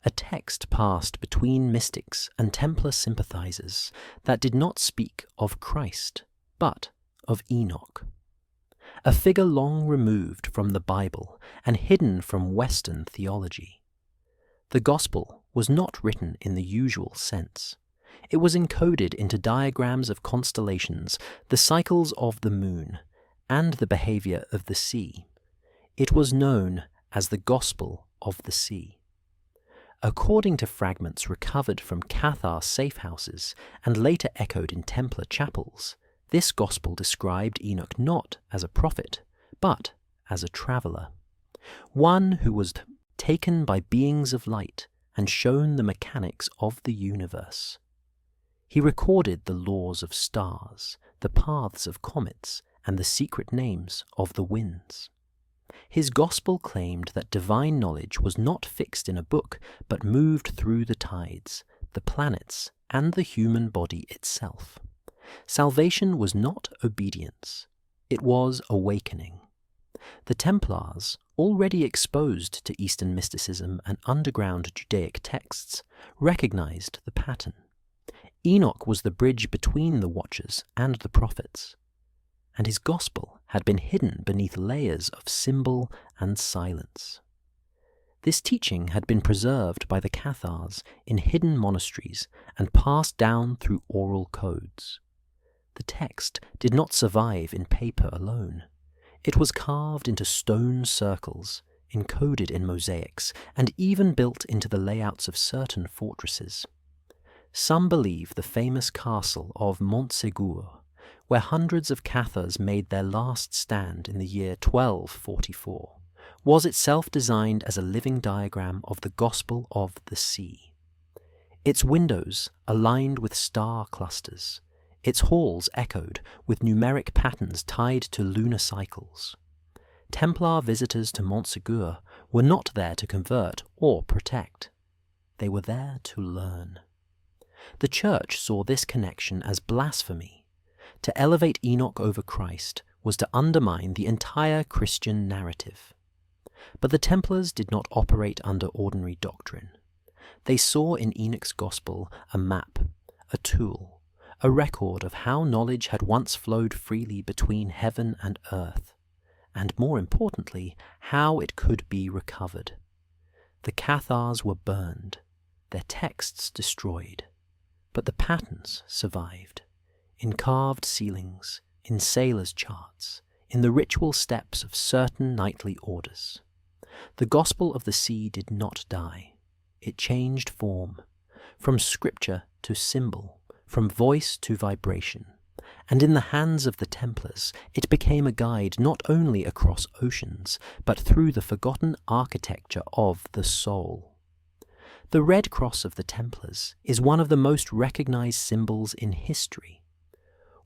A text passed between mystics and Templar sympathizers that did not speak of Christ, but of Enoch. A figure long removed from the Bible and hidden from Western theology. The Gospel was not written in the usual sense. It was encoded into diagrams of constellations, the cycles of the moon, and the behavior of the sea. It was known as the Gospel of the Sea. According to fragments recovered from Cathar safe houses and later echoed in Templar chapels, this Gospel described Enoch not as a prophet, but as a traveller, one who was taken by beings of light and shown the mechanics of the universe. He recorded the laws of stars, the paths of comets, and the secret names of the winds. His gospel claimed that divine knowledge was not fixed in a book, but moved through the tides, the planets, and the human body itself. Salvation was not obedience, it was awakening. The Templars, already exposed to Eastern mysticism and underground Judaic texts, recognized the pattern. Enoch was the bridge between the Watchers and the prophets, and his gospel had been hidden beneath layers of symbol and silence. This teaching had been preserved by the Cathars in hidden monasteries and passed down through oral codes. The text did not survive in paper alone. It was carved into stone circles, encoded in mosaics, and even built into the layouts of certain fortresses. Some believe the famous castle of Montségur, where hundreds of Cathars made their last stand in the year 1244, was itself designed as a living diagram of the Gospel of the Sea. Its windows aligned with star clusters, its halls echoed with numeric patterns tied to lunar cycles. Templar visitors to Montségur were not there to convert or protect. They were there to learn. The Church saw this connection as blasphemy. To elevate Enoch over Christ was to undermine the entire Christian narrative. But the Templars did not operate under ordinary doctrine. They saw in Enoch's gospel a map, a tool, a record of how knowledge had once flowed freely between heaven and earth, and more importantly, how it could be recovered. The Cathars were burned, their texts destroyed, but the patterns survived, in carved ceilings, in sailors' charts, in the ritual steps of certain knightly orders. The gospel of the sea did not die. It changed form, from scripture to symbol, from voice to vibration, and in the hands of the Templars it became a guide not only across oceans, but through the forgotten architecture of the soul. The Red Cross of the Templars is one of the most recognized symbols in history.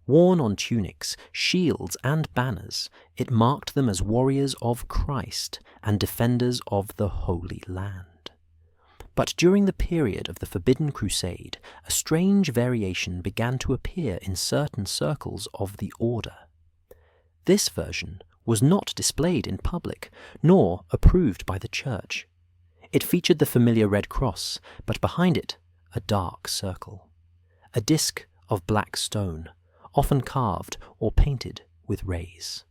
Worn on tunics, shields, and banners, it marked them as warriors of Christ and defenders of the Holy Land. But during the period of the Forbidden Crusade, a strange variation began to appear in certain circles of the order. This version was not displayed in public, nor approved by the Church. It featured the familiar red cross, but behind it, a dark circle. A disc of black stone, often carved or painted with rays.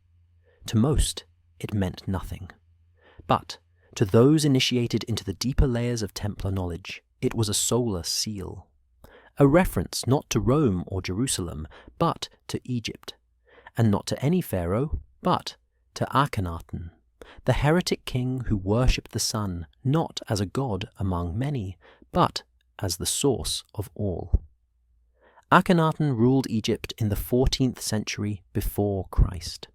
To most, it meant nothing. But to those initiated into the deeper layers of Templar knowledge, it was a solar seal. A reference not to Rome or Jerusalem, but to Egypt. And not to any pharaoh, but to Akhenaten, the heretic king who worshipped the sun not as a god among many, but as the source of all. Akhenaten ruled Egypt in the 14th century before Christ.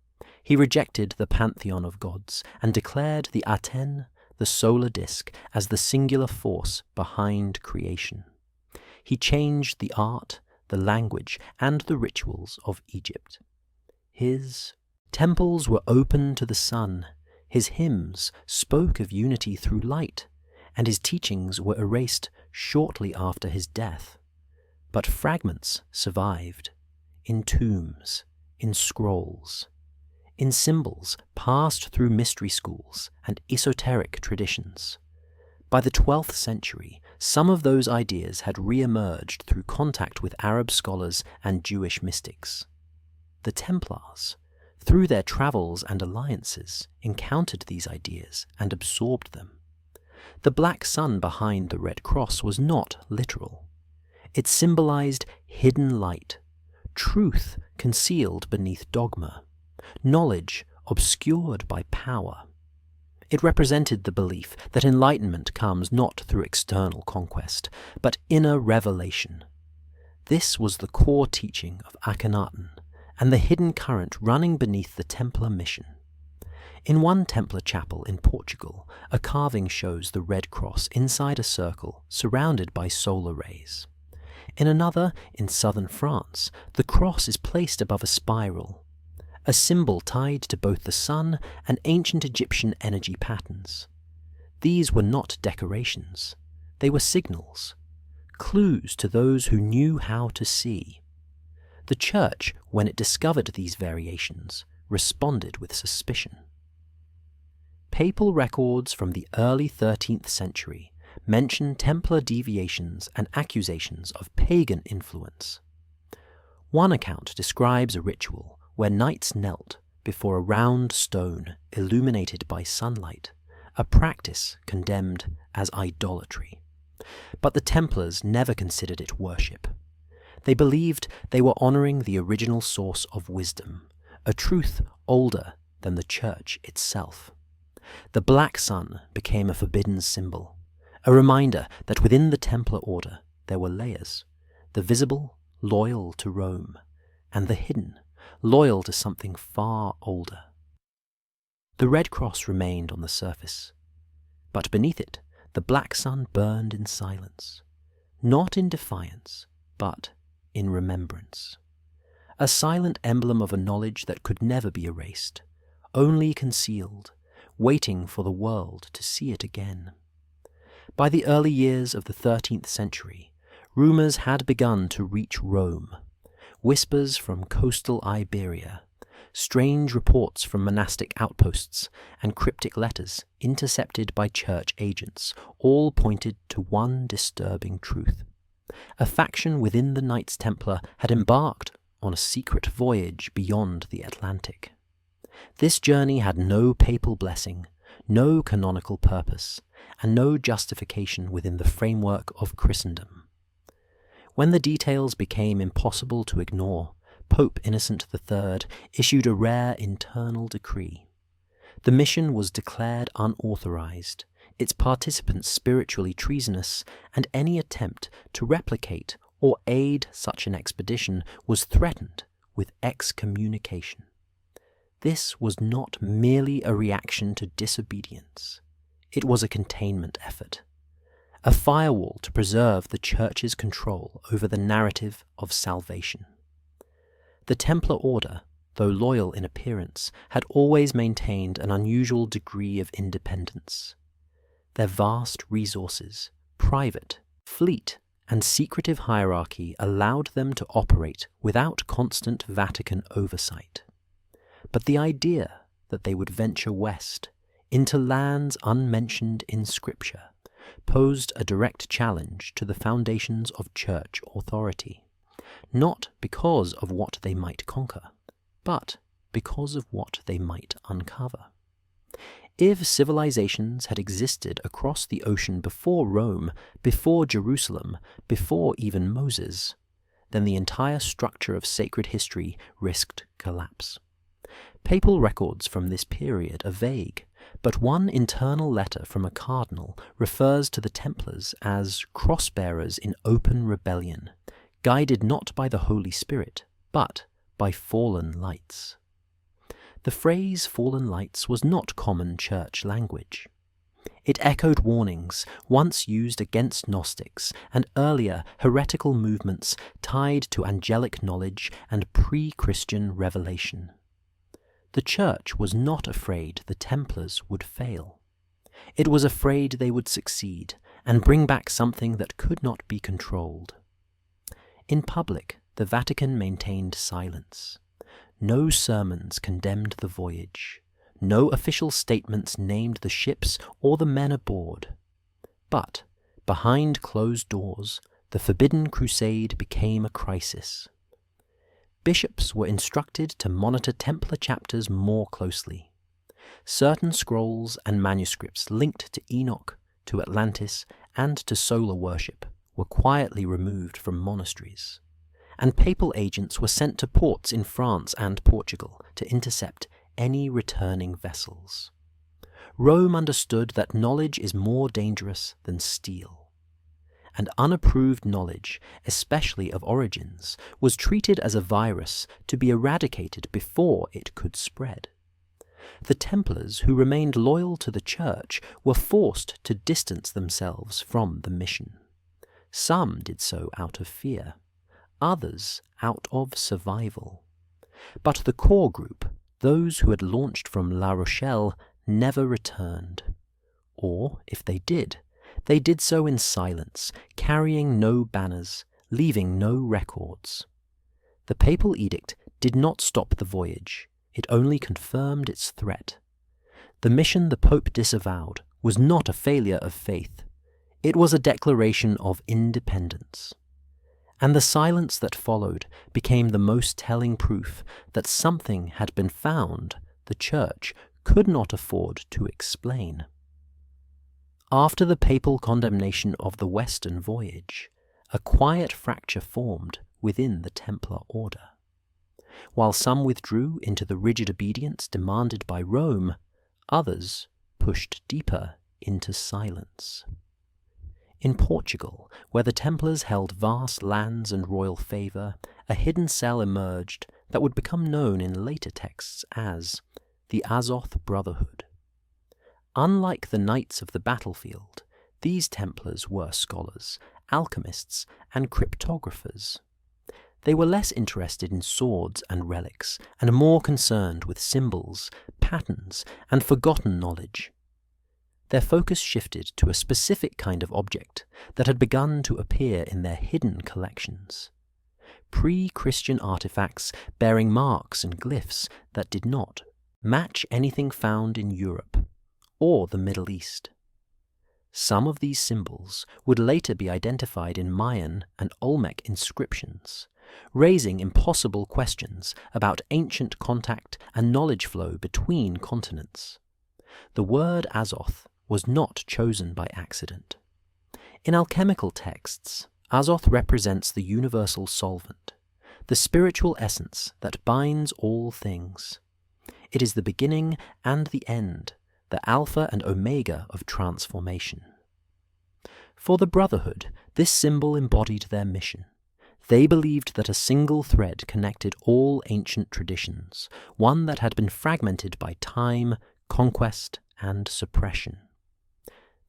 He rejected the pantheon of gods and declared the Aten, the solar disk, as the singular force behind creation. He changed the art, the language, and the rituals of Egypt. His temples were open to the sun, his hymns spoke of unity through light, and his teachings were erased shortly after his death. But fragments survived, in tombs, in scrolls, in symbols passed through mystery schools and esoteric traditions. By the 12th century, some of those ideas had re-emerged through contact with Arab scholars and Jewish mystics. The Templars, through their travels and alliances, encountered these ideas and absorbed them. The black sun behind the Red Cross was not literal. It symbolized hidden light, truth concealed beneath dogma, knowledge obscured by power. It represented the belief that enlightenment comes not through external conquest, but inner revelation. This was the core teaching of Akhenaten, and the hidden current running beneath the Templar mission. In one Templar chapel in Portugal, a carving shows the Red Cross inside a circle surrounded by solar rays. In another, in southern France, the cross is placed above a spiral, a symbol tied to both the sun and ancient Egyptian energy patterns. These were not decorations. They were signals, clues to those who knew how to see. The Church, when it discovered these variations, responded with suspicion. Papal records from the early 13th century mention Templar deviations and accusations of pagan influence. One account describes a ritual where knights knelt before a round stone illuminated by sunlight, a practice condemned as idolatry. But the Templars never considered it worship. They believed they were honoring the original source of wisdom, a truth older than the Church itself. The black sun became a forbidden symbol, a reminder that within the Templar order there were layers, the visible, loyal to Rome, and the hidden, loyal to something far older. The Red Cross remained on the surface, but beneath it the black sun burned in silence, not in defiance, but in remembrance. A silent emblem of a knowledge that could never be erased, only concealed, waiting for the world to see it again. By the early years of the 13th century, rumours had begun to reach Rome. Whispers from coastal Iberia, strange reports from monastic outposts, and cryptic letters intercepted by church agents all pointed to one disturbing truth. A faction within the Knights Templar had embarked on a secret voyage beyond the Atlantic. This journey had no papal blessing, no canonical purpose, and no justification within the framework of Christendom. When the details became impossible to ignore, Pope Innocent III issued a rare internal decree. The mission was declared unauthorized, its participants spiritually treasonous, and any attempt to replicate or aid such an expedition was threatened with excommunication. This was not merely a reaction to disobedience. It was a containment effort, a firewall to preserve the Church's control over the narrative of salvation. The Templar Order, though loyal in appearance, had always maintained an unusual degree of independence. Their vast resources, private, fleet, and secretive hierarchy allowed them to operate without constant Vatican oversight. But the idea that they would venture west, into lands unmentioned in Scripture, posed a direct challenge to the foundations of church authority, not because of what they might conquer, but because of what they might uncover. If civilizations had existed across the ocean before Rome, before Jerusalem, before even Moses, then the entire structure of sacred history risked collapse. Papal records from this period are vague, but one internal letter from a cardinal refers to the Templars as cross-bearers in open rebellion, guided not by the Holy Spirit, but by fallen lights. The phrase fallen lights was not common church language. It echoed warnings once used against Gnostics and earlier heretical movements tied to angelic knowledge and pre-Christian revelation. The Church was not afraid the Templars would fail. It was afraid they would succeed and bring back something that could not be controlled. In public, the Vatican maintained silence. No sermons condemned the voyage. No official statements named the ships or the men aboard. But, behind closed doors, the forbidden crusade became a crisis. Bishops were instructed to monitor Templar chapters more closely. Certain scrolls and manuscripts linked to Enoch, to Atlantis, and to solar worship were quietly removed from monasteries, and papal agents were sent to ports in France and Portugal to intercept any returning vessels. Rome understood that knowledge is more dangerous than steel, and unapproved knowledge, especially of origins, was treated as a virus to be eradicated before it could spread. The Templars, who remained loyal to the Church, were forced to distance themselves from the mission. Some did so out of fear, others out of survival. But the core group, those who had launched from La Rochelle, never returned. Or, if they did so in silence, carrying no banners, leaving no records. The papal edict did not stop the voyage, it only confirmed its threat. The mission the Pope disavowed was not a failure of faith, it was a declaration of independence. And the silence that followed became the most telling proof that something had been found the Church could not afford to explain. After the papal condemnation of the Western voyage, a quiet fracture formed within the Templar order. While some withdrew into the rigid obedience demanded by Rome, others pushed deeper into silence. In Portugal, where the Templars held vast lands and royal favour, a hidden cell emerged that would become known in later texts as the Azoth Brotherhood. Unlike the knights of the battlefield, these Templars were scholars, alchemists, and cryptographers. They were less interested in swords and relics, and more concerned with symbols, patterns, and forgotten knowledge. Their focus shifted to a specific kind of object that had begun to appear in their hidden collections. Pre-Christian artifacts bearing marks and glyphs that did not match anything found in Europe or the Middle East. Some of these symbols would later be identified in Mayan and Olmec inscriptions, raising impossible questions about ancient contact and knowledge flow between continents. The word Azoth was not chosen by accident. In alchemical texts, Azoth represents the universal solvent, the spiritual essence that binds all things. It is the beginning and the end, the alpha and omega of transformation. For the Brotherhood, this symbol embodied their mission. They believed that a single thread connected all ancient traditions, one that had been fragmented by time, conquest, and suppression.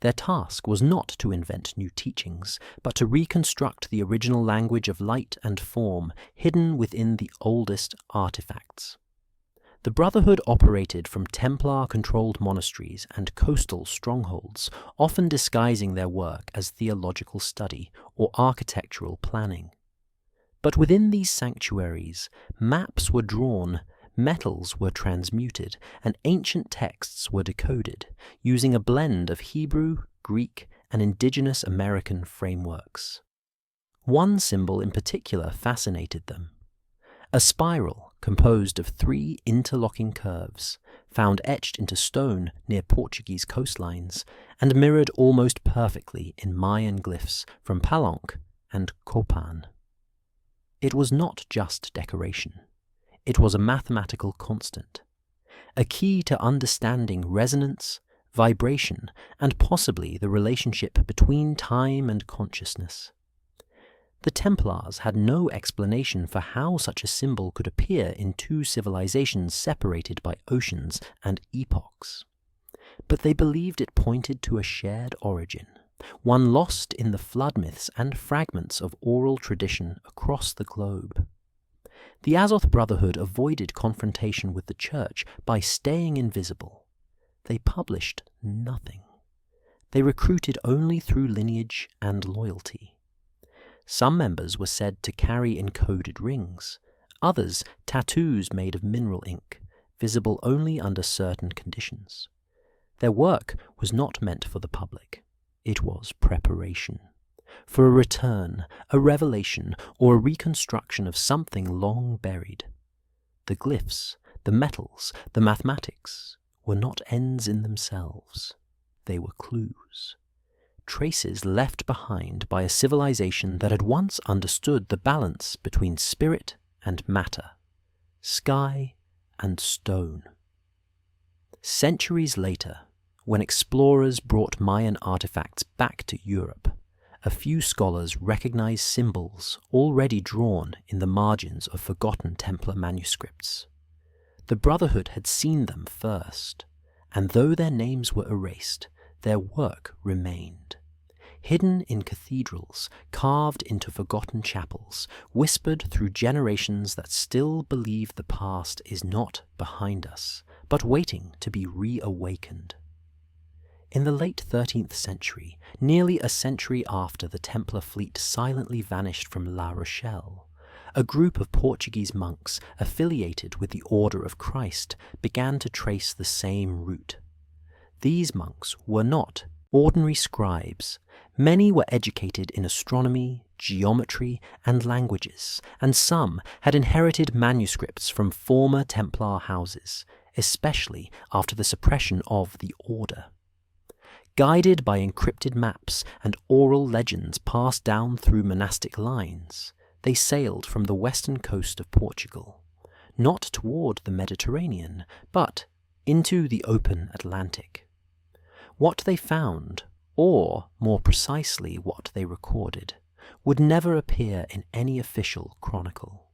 Their task was not to invent new teachings, but to reconstruct the original language of light and form hidden within the oldest artifacts. The Brotherhood operated from Templar-controlled monasteries and coastal strongholds, often disguising their work as theological study or architectural planning. But within these sanctuaries, maps were drawn, metals were transmuted, and ancient texts were decoded, using a blend of Hebrew, Greek, and indigenous American frameworks. One symbol in particular fascinated them: a spiral composed of 3 interlocking curves, found etched into stone near Portuguese coastlines, and mirrored almost perfectly in Mayan glyphs from Palenque and Copan. It was not just decoration. It was a mathematical constant, a key to understanding resonance, vibration, and possibly the relationship between time and consciousness. The Templars had no explanation for how such a symbol could appear in 2 civilizations separated by oceans and epochs. But they believed it pointed to a shared origin, one lost in the flood myths and fragments of oral tradition across the globe. The Azoth Brotherhood avoided confrontation with the Church by staying invisible. They published nothing. They recruited only through lineage and loyalty. Some members were said to carry encoded rings, others tattoos made of mineral ink, visible only under certain conditions. Their work was not meant for the public. It was preparation for a return, a revelation, or a reconstruction of something long buried. The glyphs, the metals, the mathematics were not ends in themselves. They were clues, traces left behind by a civilization that had once understood the balance between spirit and matter, sky and stone. Centuries later, when explorers brought Mayan artifacts back to Europe, a few scholars recognized symbols already drawn in the margins of forgotten Templar manuscripts. The Brotherhood had seen them first, and though their names were erased, their work remained. Hidden in cathedrals, carved into forgotten chapels, whispered through generations that still believe the past is not behind us, but waiting to be reawakened. In the late 13th century, nearly a century after the Templar fleet silently vanished from La Rochelle, a group of Portuguese monks affiliated with the Order of Christ began to trace the same route. These monks were not ordinary scribes. Many were educated in astronomy, geometry, and languages, and some had inherited manuscripts from former Templar houses, especially after the suppression of the Order. Guided by encrypted maps and oral legends passed down through monastic lines, they sailed from the western coast of Portugal, not toward the Mediterranean, but into the open Atlantic. What they found, or more precisely what they recorded, would never appear in any official chronicle.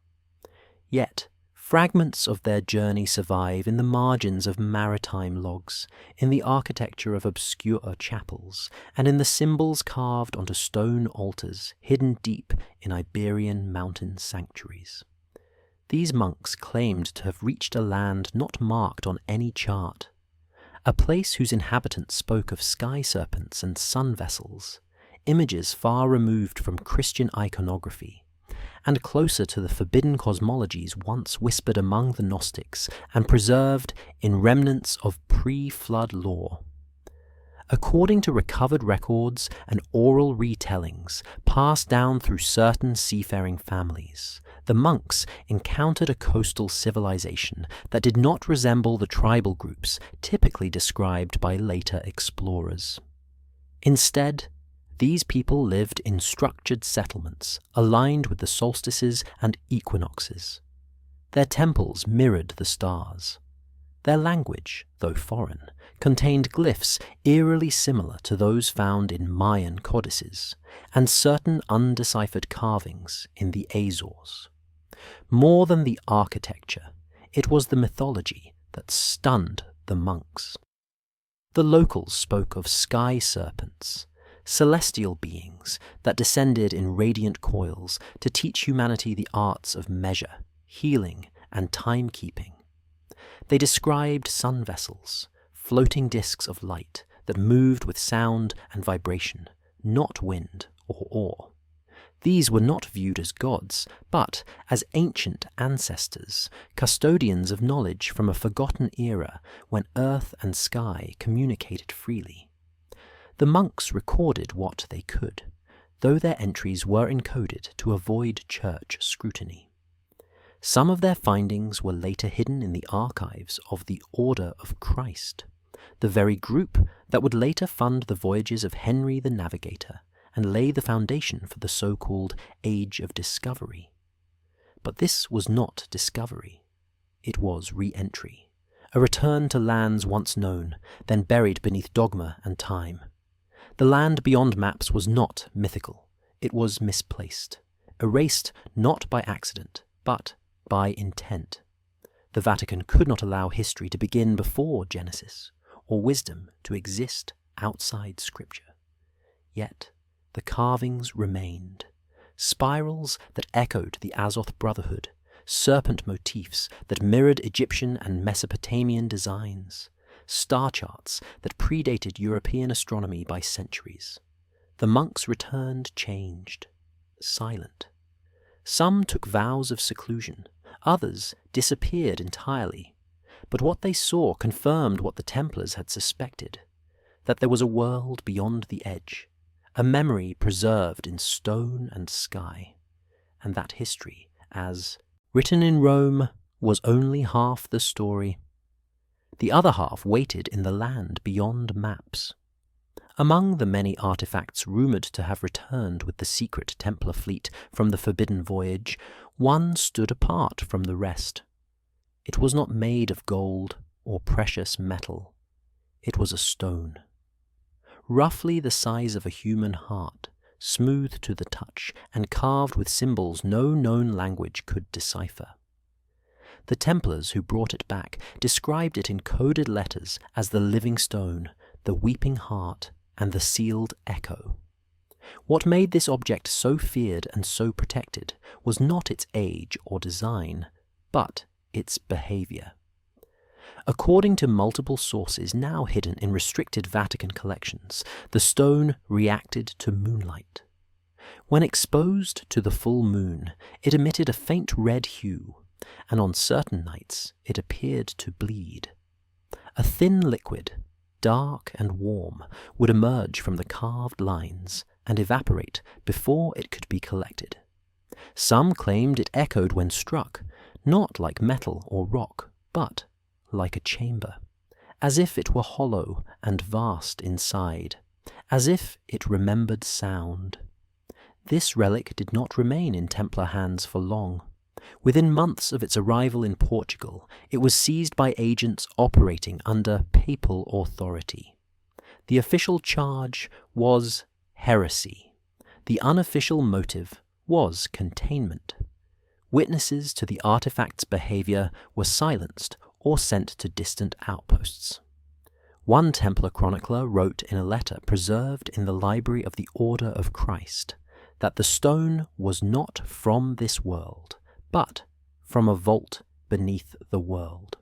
Yet, fragments of their journey survive in the margins of maritime logs, in the architecture of obscure chapels, and in the symbols carved onto stone altars hidden deep in Iberian mountain sanctuaries. These monks claimed to have reached a land not marked on any chart, a place whose inhabitants spoke of sky serpents and sun vessels, images far removed from Christian iconography, and closer to the forbidden cosmologies once whispered among the Gnostics and preserved in remnants of pre-flood lore. According to recovered records and oral retellings passed down through certain seafaring families, the monks encountered a coastal civilization that did not resemble the tribal groups typically described by later explorers. Instead, these people lived in structured settlements aligned with the solstices and equinoxes. Their temples mirrored the stars. Their language, though foreign, contained glyphs eerily similar to those found in Mayan codices and certain undeciphered carvings in the Azores. More than the architecture, it was the mythology that stunned the monks. The locals spoke of sky serpents, celestial beings that descended in radiant coils to teach humanity the arts of measure, healing, and timekeeping. They described sun vessels, floating discs of light that moved with sound and vibration, not wind or oar. These were not viewed as gods, but as ancient ancestors, custodians of knowledge from a forgotten era when earth and sky communicated freely. The monks recorded what they could, though their entries were encoded to avoid church scrutiny. Some of their findings were later hidden in the archives of the Order of Christ, the very group that would later fund the voyages of Henry the Navigator and lay the foundation for the so-called Age of Discovery. But this was not discovery. It was re-entry, a return to lands once known, then buried beneath dogma and time. The land beyond maps was not mythical. It was misplaced, erased not by accident, but by intent. The Vatican could not allow history to begin before Genesis, or wisdom to exist outside Scripture. Yet the carvings remained, spirals that echoed the Azoth Brotherhood, serpent motifs that mirrored Egyptian and Mesopotamian designs, star charts that predated European astronomy by centuries. The monks returned changed, silent. Some took vows of seclusion, others disappeared entirely, but what they saw confirmed what the Templars had suspected, that there was a world beyond the edge, a memory preserved in stone and sky, and that history, as written in Rome, was only half the story. The other half waited in the land beyond maps. Among the many artifacts rumoured to have returned with the secret Templar fleet from the Forbidden Voyage, one stood apart from the rest. It was not made of gold or precious metal. It was a stone, roughly the size of a human heart, smooth to the touch and carved with symbols no known language could decipher. The Templars who brought it back described it in coded letters as the living stone, the weeping heart, and the sealed echo. What made this object so feared and so protected was not its age or design, but its behaviour. According to multiple sources now hidden in restricted Vatican collections, the stone reacted to moonlight. When exposed to the full moon, it emitted a faint red hue, and on certain nights it appeared to bleed. A thin liquid, dark and warm, would emerge from the carved lines and evaporate before it could be collected. Some claimed it echoed when struck, not like metal or rock, but like a chamber, as if it were hollow and vast inside, as if it remembered sound. This relic did not remain in Templar hands for long. Within months of its arrival in Portugal, it was seized by agents operating under papal authority. The official charge was heresy. The unofficial motive was containment. Witnesses to the artifact's behaviour were silenced or sent to distant outposts. One Templar chronicler wrote in a letter preserved in the library of the Order of Christ that the stone was not from this world, but from a vault beneath the world.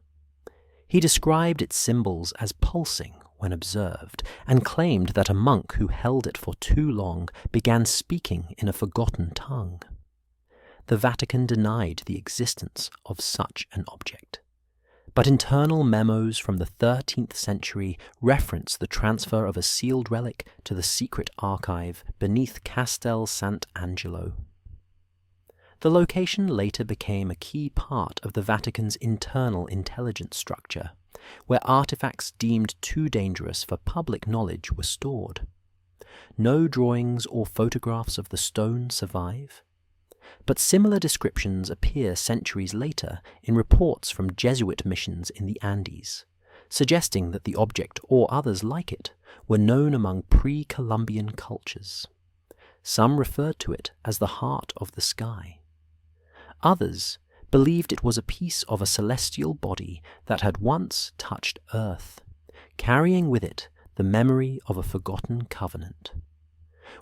He described its symbols as pulsing when observed, and claimed that a monk who held it for too long began speaking in a forgotten tongue. The Vatican denied the existence of such an object, but internal memos from the 13th century reference the transfer of a sealed relic to the secret archive beneath Castel Sant'Angelo. The location later became a key part of the Vatican's internal intelligence structure, where artifacts deemed too dangerous for public knowledge were stored. No drawings or photographs of the stone survive, but similar descriptions appear centuries later in reports from Jesuit missions in the Andes, suggesting that the object or others like it were known among pre-Columbian cultures. Some referred to it as the heart of the sky. Others believed it was a piece of a celestial body that had once touched Earth, carrying with it the memory of a forgotten covenant.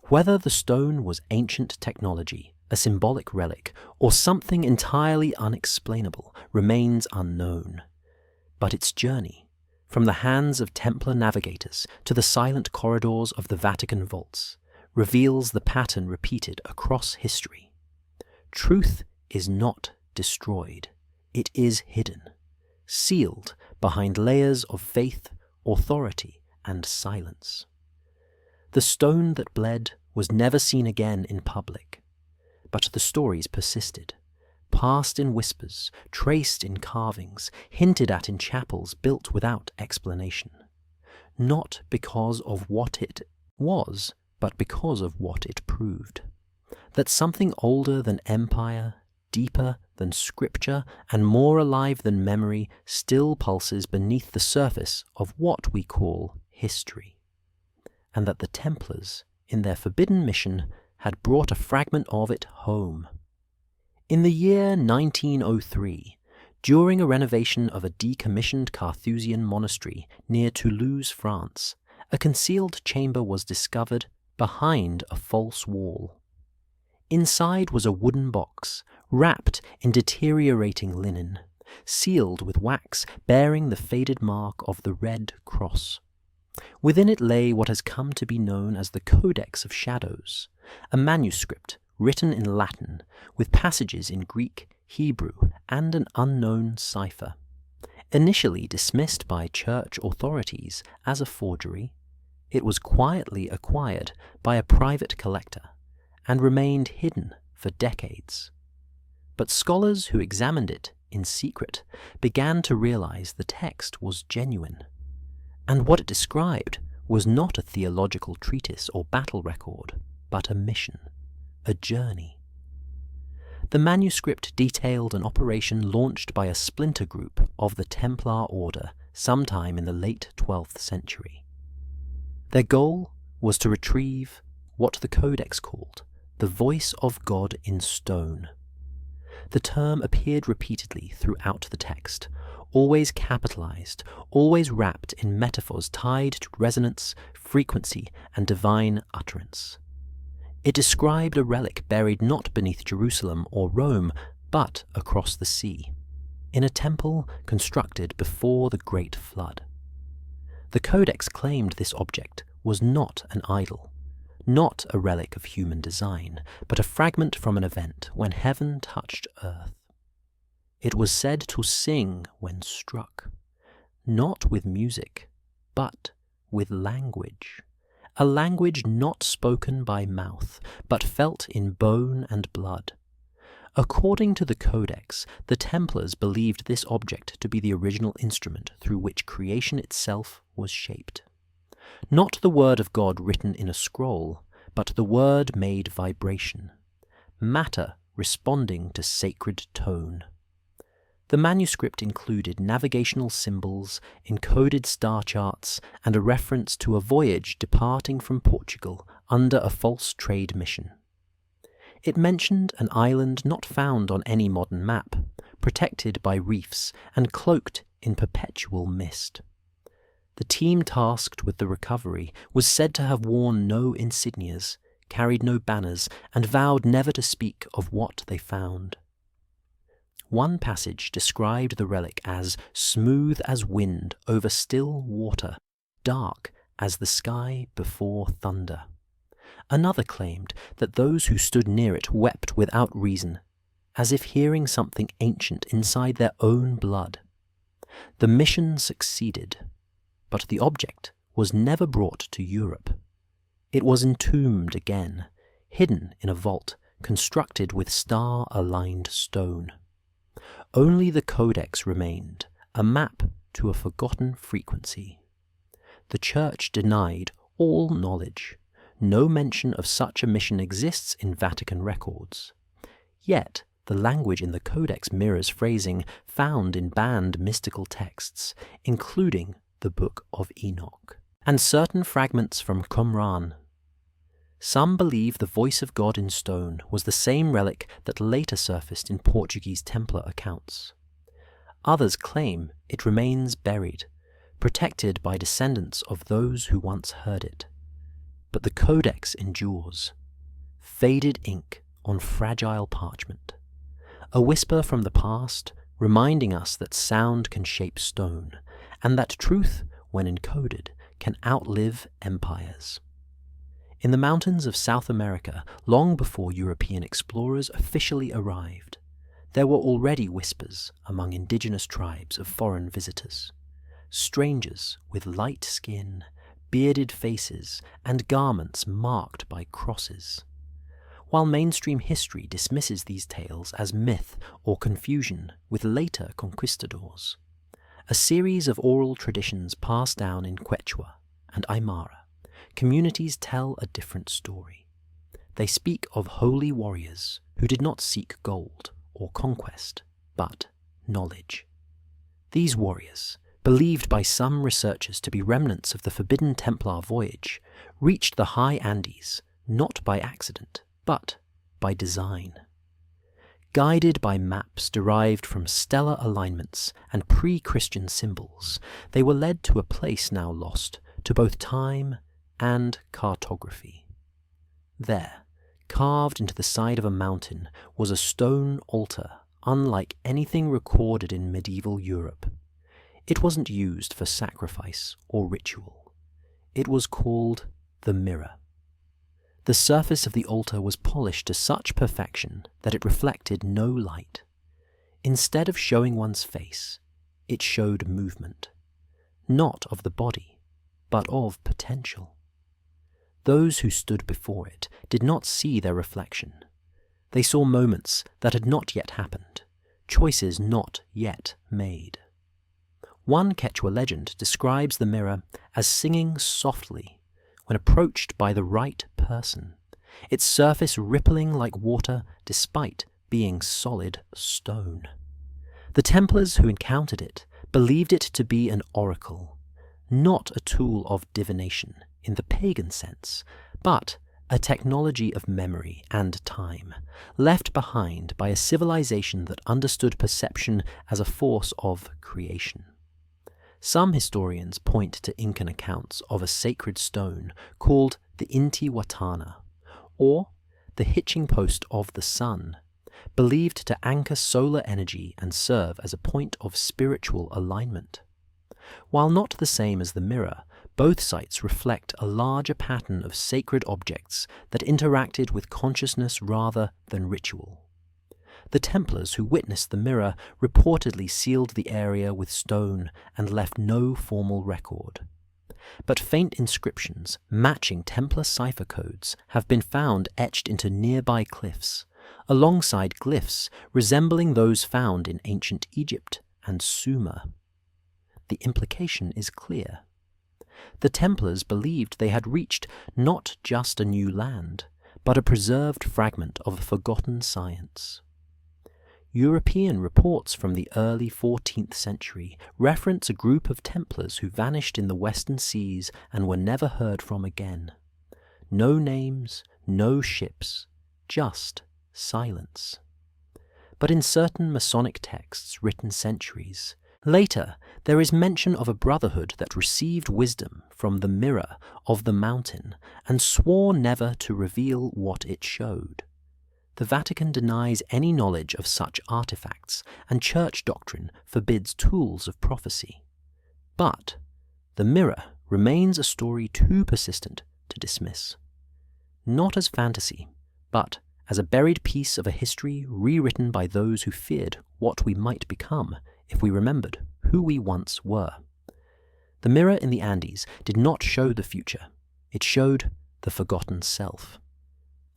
Whether the stone was ancient technology, a symbolic relic, or something entirely unexplainable remains unknown. But its journey, from the hands of Templar navigators to the silent corridors of the Vatican vaults, reveals the pattern repeated across history. Truth is not destroyed. It is hidden, sealed behind layers of faith, authority, and silence. The stone that bled was never seen again in public, but the stories persisted, passed in whispers, traced in carvings, hinted at in chapels built without explanation, not because of what it was, but because of what it proved. That something older than empire, deeper than scripture, and more alive than memory still pulses beneath the surface of what we call history, and that the Templars, in their forbidden mission, had brought a fragment of it home. In the year 1903, during a renovation of a decommissioned Carthusian monastery near Toulouse, France, a concealed chamber was discovered behind a false wall. Inside was a wooden box, wrapped in deteriorating linen, sealed with wax bearing the faded mark of the Red Cross. Within it lay what has come to be known as the Codex of Shadows, a manuscript written in Latin with passages in Greek, Hebrew, and an unknown cipher. Initially dismissed by church authorities as a forgery, it was quietly acquired by a private collector and remained hidden for decades. But scholars who examined it in secret began to realize the text was genuine, and what it described was not a theological treatise or battle record, but a mission, a journey. The manuscript detailed an operation launched by a splinter group of the Templar order sometime in the late 12th century. Their goal was to retrieve what the Codex called the voice of God in stone. The term appeared repeatedly throughout the text, always capitalized, always wrapped in metaphors tied to resonance, frequency, and divine utterance. It described a relic buried not beneath Jerusalem or Rome, but across the sea, in a temple constructed before the Great Flood. The Codex claimed this object was not an idol, not a relic of human design, but a fragment from an event when heaven touched earth. It was said to sing when struck, not with music, but with language, a language not spoken by mouth, but felt in bone and blood. According to the Codex, the Templars believed this object to be the original instrument through which creation itself was shaped. Not the word of God written in a scroll, but the word made vibration, matter responding to sacred tone. The manuscript included navigational symbols, encoded star charts, and a reference to a voyage departing from Portugal under a false trade mission. It mentioned an island not found on any modern map, protected by reefs and cloaked in perpetual mist. The team tasked with the recovery was said to have worn no insignias, carried no banners, and vowed never to speak of what they found. One passage described the relic as smooth as wind over still water, dark as the sky before thunder. Another claimed that those who stood near it wept without reason, as if hearing something ancient inside their own blood. The mission succeeded, but the object was never brought to Europe. It was entombed again, hidden in a vault constructed with star-aligned stone. Only the codex remained, a map to a forgotten frequency. The Church denied all knowledge. No mention of such a mission exists in Vatican records. Yet, the language in the codex mirrors phrasing found in banned mystical texts, including the Book of Enoch, and certain fragments from Qumran. Some believe the voice of God in stone was the same relic that later surfaced in Portuguese Templar accounts. Others claim it remains buried, protected by descendants of those who once heard it. But the codex endures, faded ink on fragile parchment, a whisper from the past reminding us that sound can shape stone, and that truth, when encoded, can outlive empires. In the mountains of South America, long before European explorers officially arrived, there were already whispers among indigenous tribes of foreign visitors. Strangers with light skin, bearded faces, and garments marked by crosses. While mainstream history dismisses these tales as myth or confusion with later conquistadors, a series of oral traditions passed down in Quechua and Aymara, communities tell a different story. They speak of holy warriors who did not seek gold or conquest, but knowledge. These warriors, believed by some researchers to be remnants of the forbidden Templar voyage, reached the high Andes not by accident, but by design. Guided by maps derived from stellar alignments and pre-Christian symbols, they were led to a place now lost to both time and cartography. There, carved into the side of a mountain, was a stone altar unlike anything recorded in medieval Europe. It wasn't used for sacrifice or ritual. It was called the mirror. The surface of the altar was polished to such perfection that it reflected no light. Instead of showing one's face, it showed movement, not of the body, but of potential. Those who stood before it did not see their reflection. They saw moments that had not yet happened, choices not yet made. One Quechua legend describes the mirror as singing softly when approached by the right person, its surface rippling like water despite being solid stone. The Templars who encountered it believed it to be an oracle, not a tool of divination in the pagan sense, but a technology of memory and time, left behind by a civilization that understood perception as a force of creation. Some historians point to Incan accounts of a sacred stone called the Intihuatana, or the hitching post of the sun, believed to anchor solar energy and serve as a point of spiritual alignment. While not the same as the mirror, both sites reflect a larger pattern of sacred objects that interacted with consciousness rather than ritual. The Templars who witnessed the mirror reportedly sealed the area with stone and left no formal record. But faint inscriptions matching Templar cipher codes have been found etched into nearby cliffs, alongside glyphs resembling those found in ancient Egypt and Sumer. The implication is clear. The Templars believed they had reached not just a new land, but a preserved fragment of a forgotten science. European reports from the early 14th century reference a group of Templars who vanished in the western seas and were never heard from again. No names, no ships, just silence. But in certain Masonic texts written centuries later, there is mention of a brotherhood that received wisdom from the mirror of the mountain and swore never to reveal what it showed. The Vatican denies any knowledge of such artifacts, and church doctrine forbids tools of prophecy. But the mirror remains a story too persistent to dismiss. Not as fantasy, but as a buried piece of a history rewritten by those who feared what we might become if we remembered who who we once were. The mirror in the Andes did not show the future. It showed the forgotten self.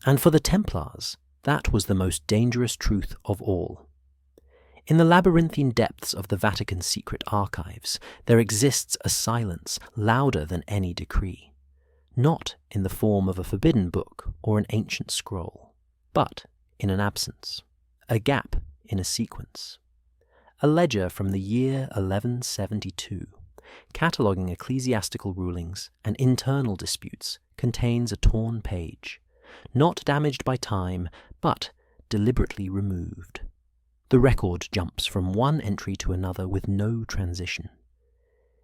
And for the Templars, that was the most dangerous truth of all. In the labyrinthine depths of the Vatican's secret archives, there exists a silence louder than any decree, not in the form of a forbidden book or an ancient scroll, but in an absence, a gap in a sequence. A ledger from the year 1172, cataloguing ecclesiastical rulings and internal disputes, contains a torn page, not damaged by time, but deliberately removed. The record jumps from one entry to another with no transition.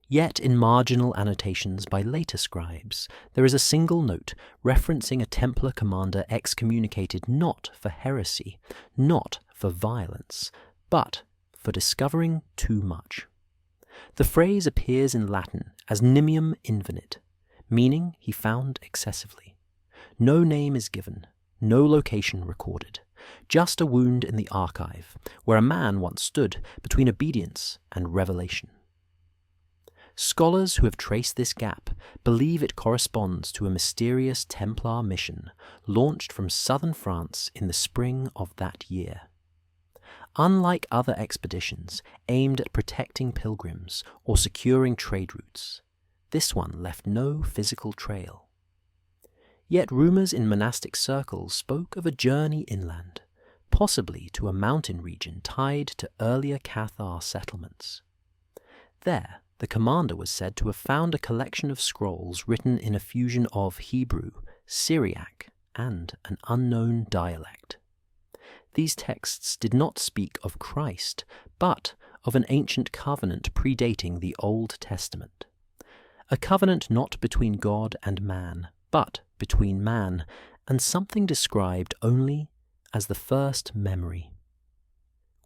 Yet in marginal annotations by later scribes, there is a single note referencing a Templar commander excommunicated not for heresy, not for violence, but for discovering too much. The phrase appears in Latin as nimium invenit, meaning he found excessively. No name is given, no location recorded, just a wound in the archive, where a man once stood between obedience and revelation. Scholars who have traced this gap believe it corresponds to a mysterious Templar mission launched from southern France in the spring of that year. Unlike other expeditions aimed at protecting pilgrims or securing trade routes, this one left no physical trail. Yet rumours in monastic circles spoke of a journey inland, possibly to a mountain region tied to earlier Cathar settlements. There, the commander was said to have found a collection of scrolls written in a fusion of Hebrew, Syriac, and an unknown dialect. These texts did not speak of Christ, but of an ancient covenant predating the Old Testament. A covenant not between God and man, but between man and something described only as the first memory.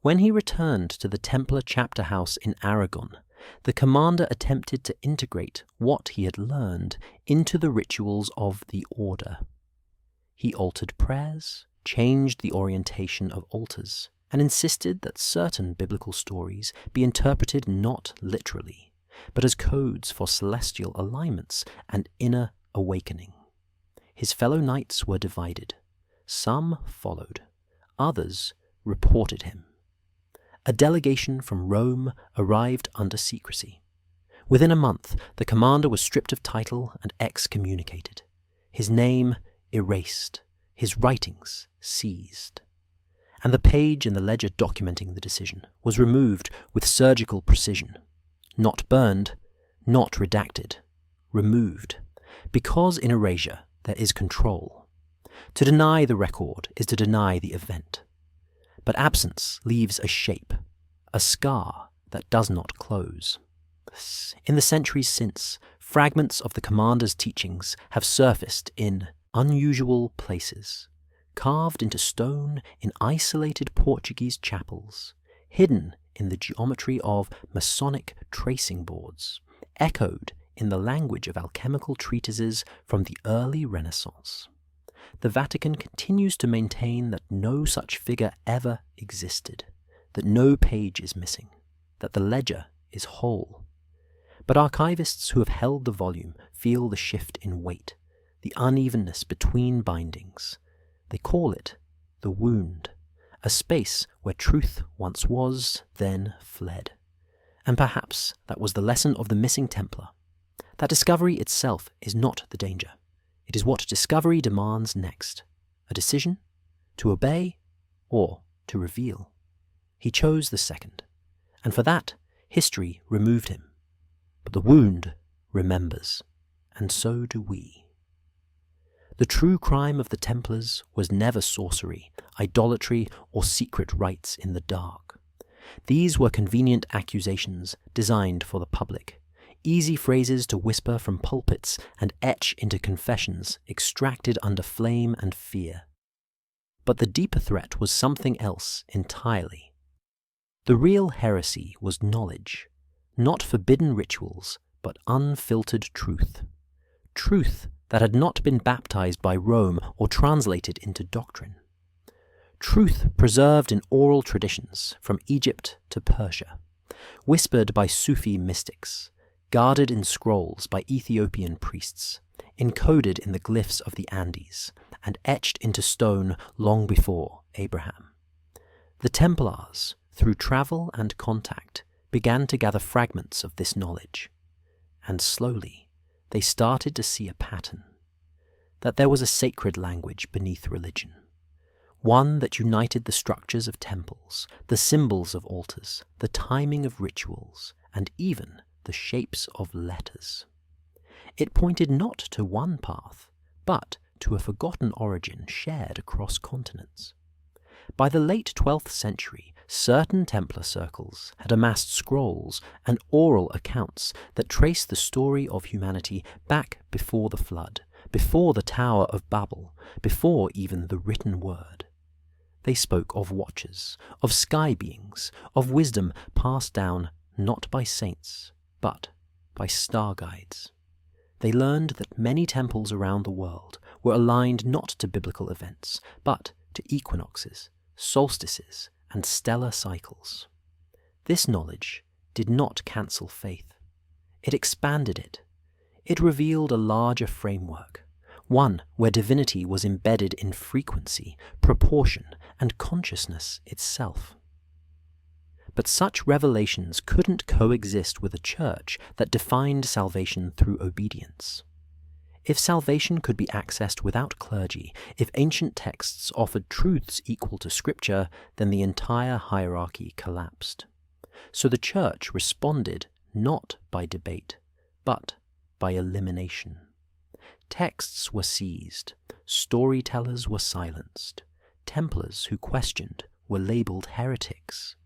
When he returned to the Templar chapter house in Aragon, the commander attempted to integrate what he had learned into the rituals of the order. He altered prayers, changed the orientation of altars, and insisted that certain biblical stories be interpreted not literally, but as codes for celestial alignments and inner awakening. His fellow knights were divided. Some followed, others reported him. A delegation from Rome arrived under secrecy. Within a month, the commander was stripped of title and excommunicated, his name erased, his writings seized, and the page in the ledger documenting the decision was removed with surgical precision. Not burned, not redacted, removed, because in erasure there is control. To deny the record is to deny the event. But absence leaves a shape, a scar that does not close. In the centuries since, fragments of the commander's teachings have surfaced in unusual places, carved into stone in isolated Portuguese chapels, hidden in the geometry of Masonic tracing boards, echoed in the language of alchemical treatises from the early Renaissance. The Vatican continues to maintain that no such figure ever existed, that no page is missing, that the ledger is whole. But archivists who have held the volume feel the shift in weight, the unevenness between bindings. They call it the wound, a space where truth once was, then fled. And perhaps that was the lesson of the missing Templar, that discovery itself is not the danger. It is what discovery demands next, a decision, to obey or to reveal. He chose the second, and for that, history removed him. But the wound remembers, and so do we. The true crime of the Templars was never sorcery, idolatry, or secret rites in the dark. These were convenient accusations designed for the public, easy phrases to whisper from pulpits and etch into confessions extracted under flame and fear. But the deeper threat was something else entirely. The real heresy was knowledge, not forbidden rituals, but unfiltered truth. Truth that had not been baptized by Rome or translated into doctrine. Truth preserved in oral traditions from Egypt to Persia. whispered by Sufi mystics, guarded in scrolls by Ethiopian priests, encoded in the glyphs of the Andes, and etched into stone long before Abraham. The Templars, through travel and contact, began to gather fragments of this knowledge, and slowly they started to see a pattern, that there was a sacred language beneath religion, one that united the structures of temples, the symbols of altars, the timing of rituals, and even the shapes of letters. It pointed not to one path, but to a forgotten origin shared across continents. By the late 12th century, certain Templar circles had amassed scrolls and oral accounts that trace the story of humanity back before the flood, before the Tower of Babel, before even the written word. They spoke of watchers, of sky beings, of wisdom passed down not by saints, but by star guides. They learned that many temples around the world were aligned not to biblical events, but to equinoxes, solstices, and stellar cycles. This knowledge did not cancel faith. It expanded it. It revealed a larger framework, one where divinity was embedded in frequency, proportion, and consciousness itself. But such revelations couldn't coexist with a church that defined salvation through obedience. If salvation could be accessed without clergy, if ancient texts offered truths equal to Scripture, then the entire hierarchy collapsed. So the church responded not by debate, but by elimination. Texts were seized, storytellers were silenced, Templars who questioned were labelled heretics.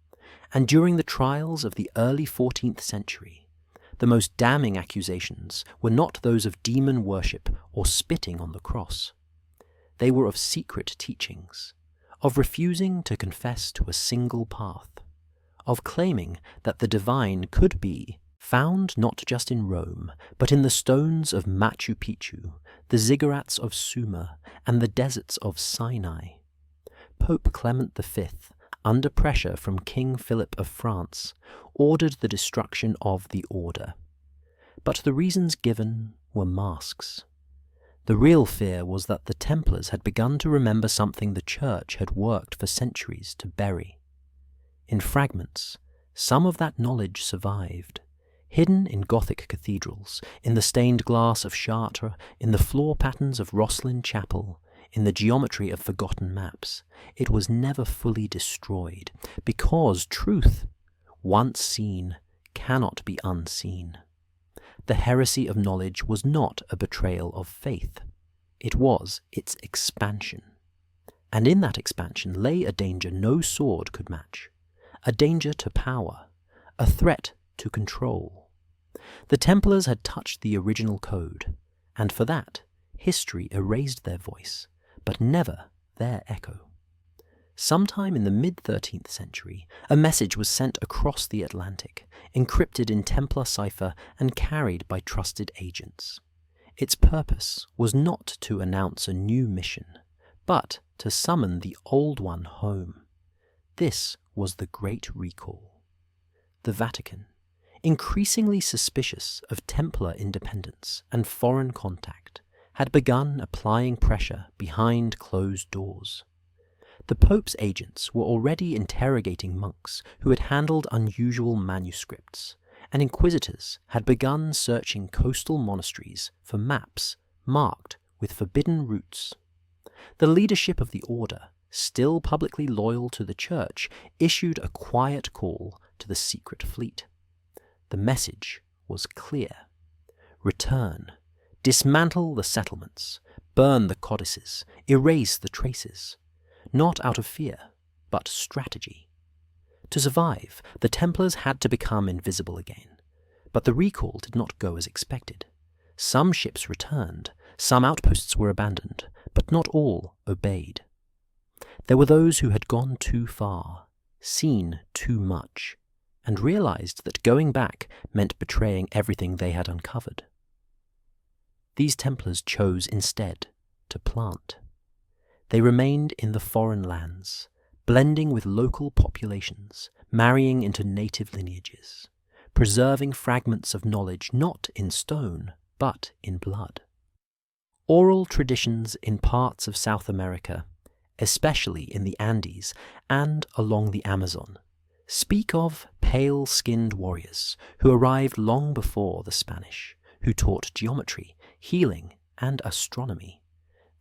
And during the trials of the early 14th century, the most damning accusations were not those of demon worship or spitting on the cross. They were of secret teachings, of refusing to confess to a single path, of claiming that the divine could be found not just in Rome, but in the stones of Machu Picchu, the ziggurats of Sumer, and the deserts of Sinai. Pope Clement V, under pressure from King Philip of France, ordered the destruction of the order. But the reasons given were masks. The real fear was that the Templars had begun to remember something the Church had worked for centuries to bury. In fragments, some of that knowledge survived, hidden in Gothic cathedrals, in the stained glass of Chartres, in the floor patterns of Rosslyn Chapel, in the geometry of forgotten maps. It was never fully destroyed, because truth, once seen, cannot be unseen. The heresy of knowledge was not a betrayal of faith. It was its expansion. And in that expansion lay a danger no sword could match, a danger to power, a threat to control. The Templars had touched the original code, and for that, history erased their voice, but never their echo. Sometime in the mid-13th century, a message was sent across the Atlantic, encrypted in Templar cipher and carried by trusted agents. Its purpose was not to announce a new mission, but to summon the old one home. This was the Great Recall. The Vatican, increasingly suspicious of Templar independence and foreign contact, had begun applying pressure behind closed doors. The Pope's agents were already interrogating monks who had handled unusual manuscripts, and inquisitors had begun searching coastal monasteries for maps marked with forbidden routes. The leadership of the order, still publicly loyal to the Church, issued a quiet call to the secret fleet. The message was clear. Return. Dismantle the settlements. Burn the codices. Erase the traces. Not out of fear, but strategy. To survive, the Templars had to become invisible again. But the recall did not go as expected. Some ships returned, some outposts were abandoned, but not all obeyed. There were those who had gone too far, seen too much, and realized that going back meant betraying everything they had uncovered. These Templars chose instead to plant. They remained in the foreign lands, blending with local populations, marrying into native lineages, preserving fragments of knowledge not in stone, but in blood. Oral traditions in parts of South America, especially in the Andes and along the Amazon, speak of pale-skinned warriors who arrived long before the Spanish, who taught geometry, healing, and astronomy,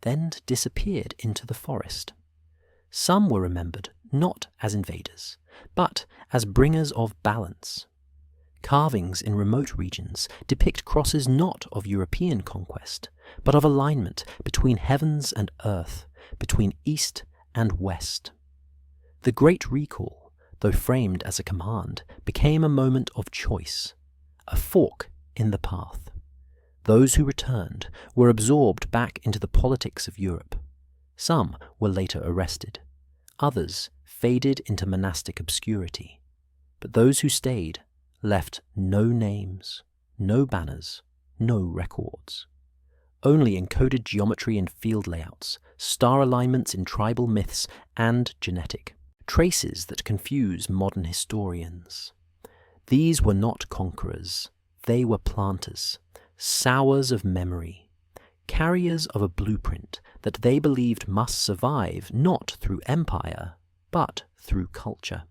then disappeared into the forest. Some were remembered not as invaders, but as bringers of balance. Carvings in remote regions depict crosses not of European conquest, but of alignment between heavens and earth, between east and west. The Great Recall, though framed as a command, became a moment of choice, a fork in the path. Those who returned were absorbed back into the politics of Europe. Some were later arrested. Others faded into monastic obscurity. But those who stayed left no names, no banners, no records. Only encoded geometry in field layouts, star alignments in tribal myths, and genetic traces that confuse modern historians. These were not conquerors, they were planters, sowers of memory, carriers of a blueprint that they believed must survive not through empire, but through culture.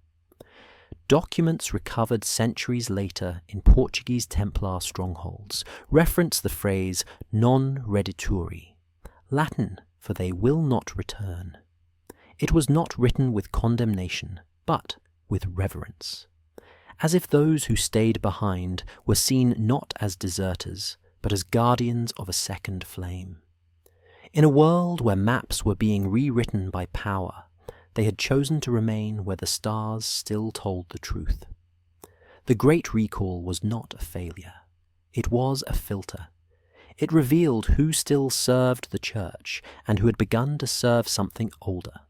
Documents recovered centuries later in Portuguese Templar strongholds reference the phrase non redituri, Latin for they will not return. It was not written with condemnation, but with reverence, as if those who stayed behind were seen not as deserters, but as guardians of a second flame. In a world where maps were being rewritten by power, they had chosen to remain where the stars still told the truth. The Great Recall was not a failure. It was a filter. It revealed who still served the church and who had begun to serve something older.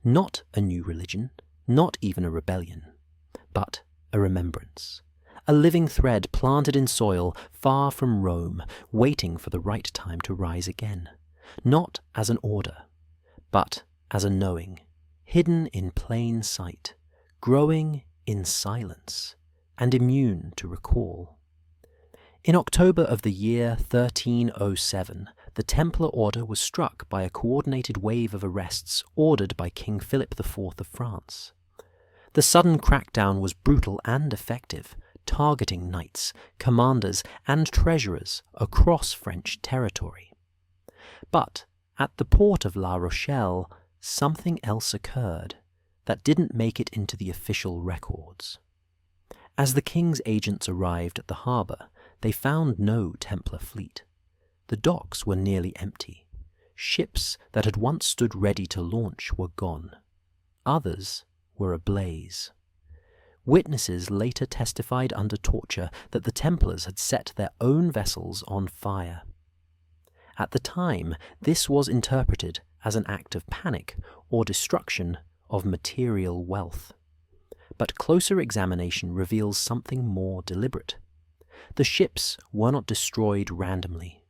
Not a new religion, not even a rebellion, but a remembrance. A living thread planted in soil far from Rome, waiting for the right time to rise again. Not as an order, but as a knowing, hidden in plain sight, growing in silence, and immune to recall. In October of the year 1307, the Templar order was struck by a coordinated wave of arrests ordered by King Philip IV of France. The sudden crackdown was brutal and effective, targeting knights, commanders, and treasurers across French territory. But at the port of La Rochelle, something else occurred that didn't make it into the official records. As the king's agents arrived at the harbour, they found no Templar fleet. The docks were nearly empty. Ships that had once stood ready to launch were gone. Others were ablaze. Witnesses later testified under torture that the Templars had set their own vessels on fire. At the time, this was interpreted as an act of panic or destruction of material wealth. But closer examination reveals something more deliberate. The ships were not destroyed randomly.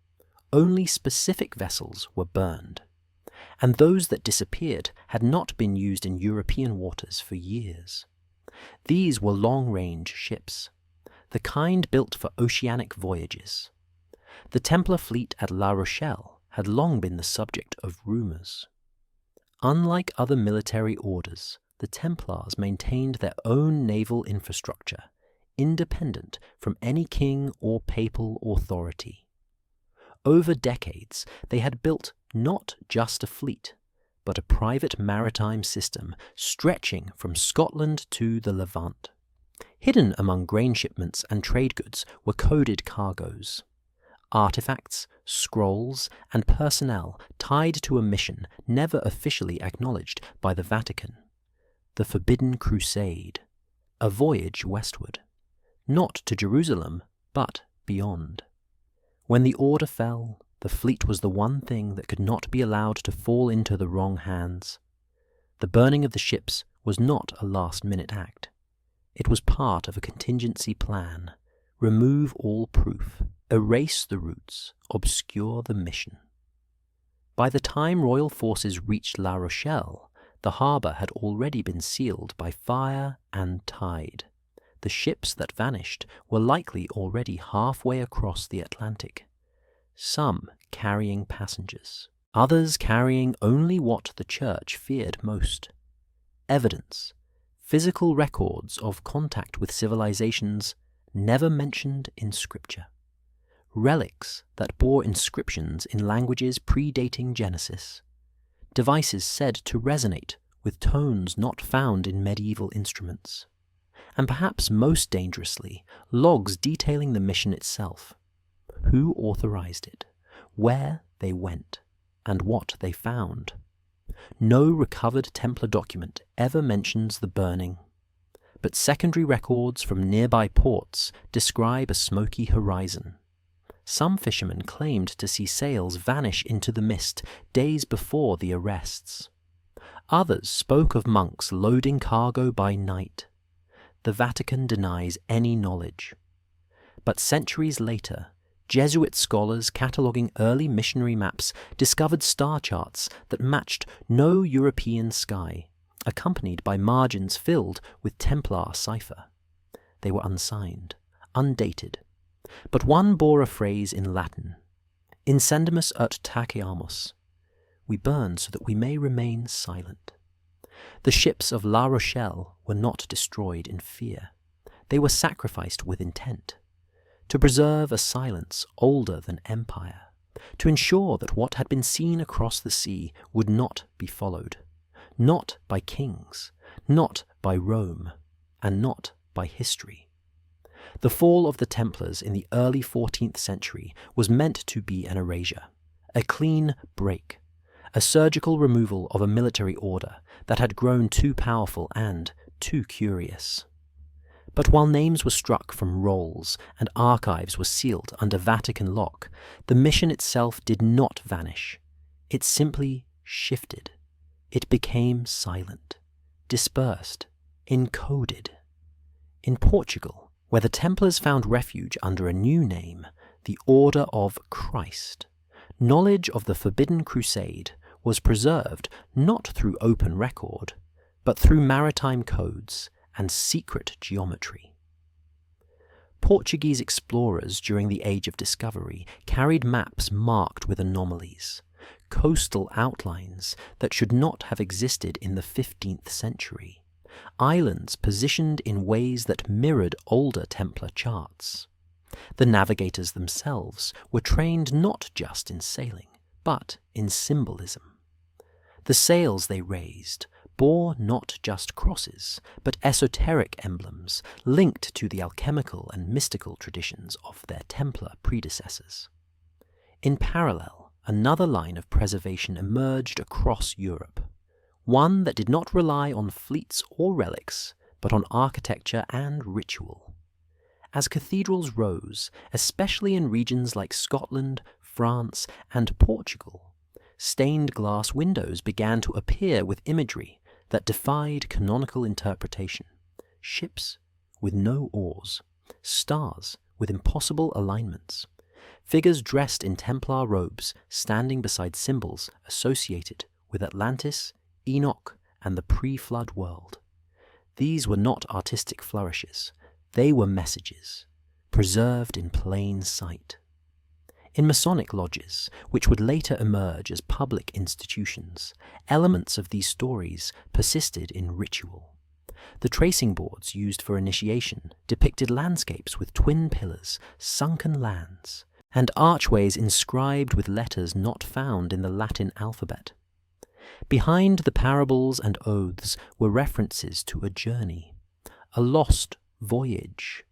Only specific vessels were burned, and those that disappeared had not been used in European waters for years. These were long-range ships, the kind built for oceanic voyages. The Templar fleet at La Rochelle had long been the subject of rumours. Unlike other military orders, the Templars maintained their own naval infrastructure, independent from any king or papal authority. Over decades, they had built not just a fleet, but a private maritime system stretching from Scotland to the Levant. Hidden among grain shipments and trade goods were coded cargoes. Artifacts, scrolls, and personnel tied to a mission never officially acknowledged by the Vatican. The Forbidden Crusade, a voyage westward, not to Jerusalem, but beyond. When the order fell, the fleet was the one thing that could not be allowed to fall into the wrong hands. The burning of the ships was not a last-minute act. It was part of a contingency plan. Remove all proof, erase the roots, obscure the mission. By the time royal forces reached La Rochelle, the the harbour had already been sealed by fire and tide. The ships that vanished were likely already halfway across the Atlantic, some carrying passengers, others carrying only what the Church feared most: evidence, physical records of contact with civilizations never mentioned in Scripture, relics that bore inscriptions in languages predating Genesis, devices said to resonate with tones not found in medieval instruments, and perhaps most dangerously, logs detailing the mission itself: who authorized it, where they went, and what they found. No recovered Templar document ever mentions the burning, but secondary records from nearby ports describe a smoky horizon. Some fishermen claimed to see sails vanish into the mist days before the arrests. Others spoke of monks loading cargo by night. The Vatican denies any knowledge. But centuries later, Jesuit scholars cataloguing early missionary maps discovered star charts that matched no European sky, accompanied by margins filled with Templar cipher. They were unsigned, undated, but one bore a phrase in Latin: Incendimus ut taceamus. We burn so that we may remain silent. The ships of La Rochelle were not destroyed in fear. They were sacrificed with intent, to preserve a silence older than empire, to ensure that what had been seen across the sea would not be followed, not by kings, not by Rome, and not by history. The fall of the Templars in the early 14th century was meant to be an erasure, a clean break, a surgical removal of a military order that had grown too powerful and too curious. But while names were struck from rolls and archives were sealed under Vatican lock, the mission itself did not vanish. It simply shifted. It became silent, dispersed, encoded. In Portugal, where the Templars found refuge under a new name, the Order of Christ, knowledge of the Forbidden Crusade was preserved not through open record, but through maritime codes and secret geometry. Portuguese explorers during the Age of Discovery carried maps marked with anomalies, coastal outlines that should not have existed in the 15th century, islands positioned in ways that mirrored older Templar charts. The navigators themselves were trained not just in sailing, but in symbolism. The sails they raised bore not just crosses, but esoteric emblems linked to the alchemical and mystical traditions of their Templar predecessors. In parallel, another line of preservation emerged across Europe, one that did not rely on fleets or relics, but on architecture and ritual. As cathedrals rose, especially in regions like Scotland, France, and Portugal, stained glass windows began to appear with imagery that defied canonical interpretation: ships with no oars, stars with impossible alignments, figures dressed in Templar robes standing beside symbols associated with Atlantis, Enoch, and the pre-flood world. These were not artistic flourishes. They were messages, preserved in plain sight. In Masonic lodges, which would later emerge as public institutions, elements of these stories persisted in ritual. The tracing boards used for initiation depicted landscapes with twin pillars, sunken lands, and archways inscribed with letters not found in the Latin alphabet. Behind the parables and oaths were references to a journey, a lost voyage,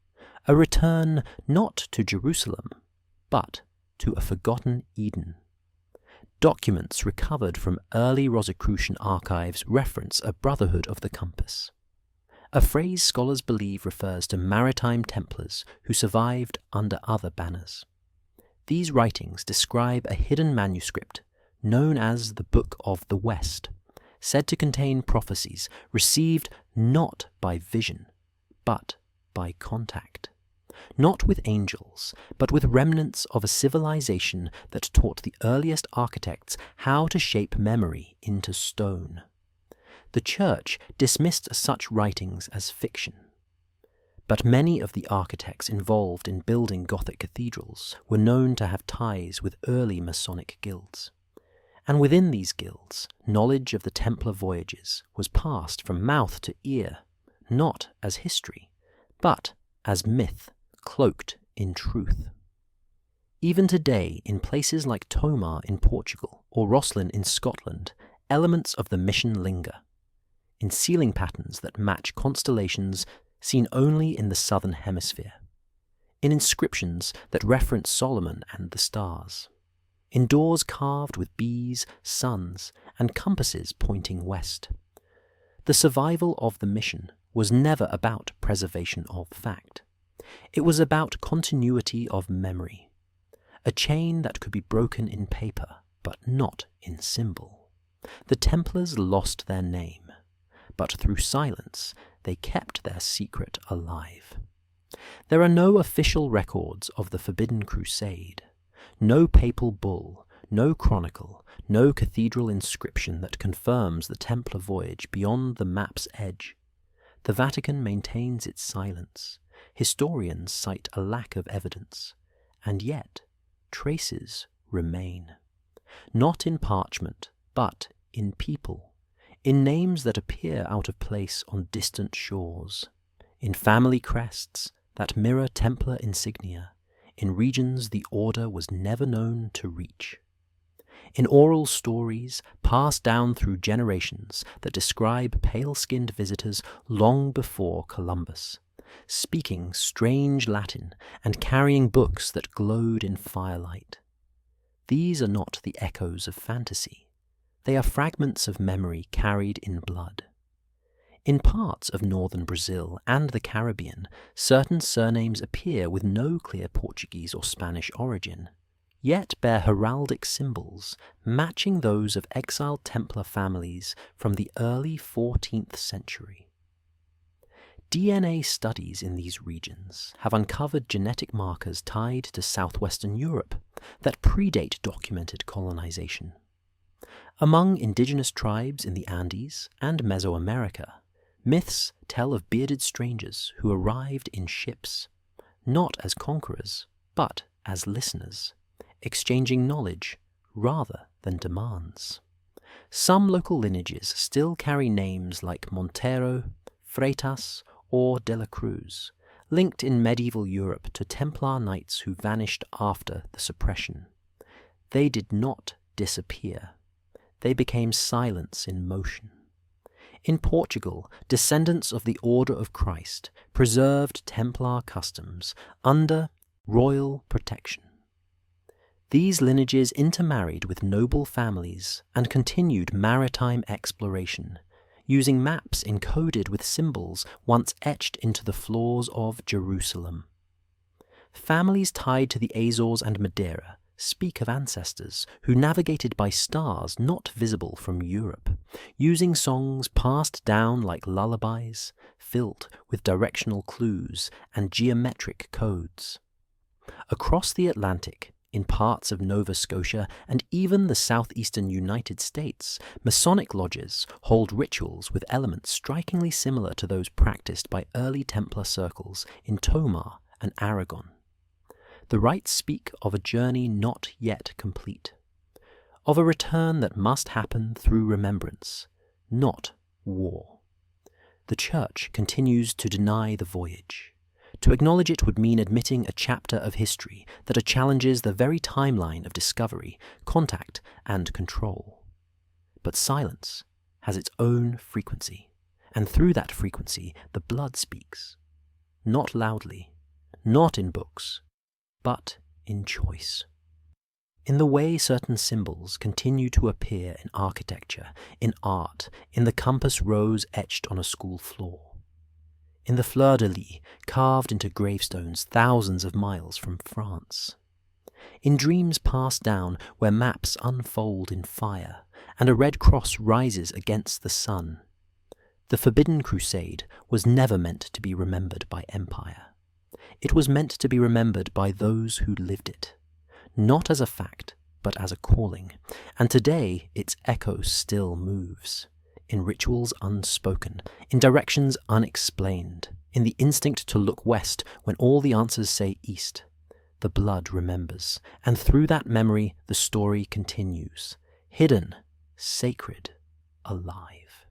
a return not to Jerusalem, but to a forgotten Eden. Documents recovered from early Rosicrucian archives reference a brotherhood of the compass, a phrase scholars believe refers to maritime Templars who survived under other banners. These writings describe a hidden manuscript known as the Book of the West, said to contain prophecies received not by vision, but by contact. Not with angels, but with remnants of a civilization that taught the earliest architects how to shape memory into stone. The Church dismissed such writings as fiction. But many of the architects involved in building Gothic cathedrals were known to have ties with early Masonic guilds. And within these guilds, knowledge of the Templar voyages was passed from mouth to ear, not as history, but as myth cloaked in truth. Even today, in places like Tomar in Portugal or Rosslyn in Scotland, elements of the mission linger, in ceiling patterns that match constellations seen only in the southern hemisphere, in inscriptions that reference Solomon and the stars, in doors carved with bees, suns, and compasses pointing west. The survival of the mission was never about preservation of fact. It was about continuity of memory, a chain that could be broken in paper, but not in symbol. The Templars lost their name, but through silence they kept their secret alive. There are no official records of the Forbidden Crusade, no papal bull, no chronicle, no cathedral inscription that confirms the Templar voyage beyond the map's edge. The Vatican maintains its silence. Historians cite a lack of evidence, and yet traces remain. Not in parchment, but in people, in names that appear out of place on distant shores, in family crests that mirror Templar insignia, in regions the order was never known to reach, in oral stories passed down through generations that describe pale-skinned visitors long before Columbus, speaking strange Latin and carrying books that glowed in firelight. These are not the echoes of fantasy. They are fragments of memory carried in blood. In parts of northern Brazil and the Caribbean, certain surnames appear with no clear Portuguese or Spanish origin, yet bear heraldic symbols matching those of exiled Templar families from the early 14th century. DNA studies in these regions have uncovered genetic markers tied to southwestern Europe that predate documented colonization. Among indigenous tribes in the Andes and Mesoamerica, myths tell of bearded strangers who arrived in ships, not as conquerors, but as listeners, exchanging knowledge rather than demands. Some local lineages still carry names like Montero, Freitas, or De la Cruz, linked in medieval Europe to Templar knights who vanished after the suppression. They did not disappear. They became silence in motion. In Portugal, descendants of the Order of Christ preserved Templar customs under royal protection. These lineages intermarried with noble families and continued maritime exploration, using maps encoded with symbols once etched into the floors of Jerusalem. Families tied to the Azores and Madeira speak of ancestors who navigated by stars not visible from Europe, using songs passed down like lullabies, filled with directional clues and geometric codes. Across the Atlantic, in parts of Nova Scotia and even the southeastern United States, Masonic lodges hold rituals with elements strikingly similar to those practiced by early Templar circles in Tomar and Aragon. The rites speak of a journey not yet complete, of a return that must happen through remembrance, not war. The Church continues to deny the voyage. To acknowledge it would mean admitting a chapter of history that challenges the very timeline of discovery, contact, and control. But silence has its own frequency, and through that frequency the blood speaks. Not loudly, not in books, but in choice. In the way certain symbols continue to appear in architecture, in art, in the compass rose etched on a school floor, in the fleur-de-lis carved into gravestones thousands of miles from France, in dreams passed down where maps unfold in fire and a red cross rises against the sun. The Forbidden Crusade was never meant to be remembered by empire. It was meant to be remembered by those who lived it, not as a fact, but as a calling, and today its echo still moves. in rituals unspoken, in directions unexplained, in the instinct to look west when all the answers say east. The blood remembers, and through that memory the story continues, hidden, sacred, alive.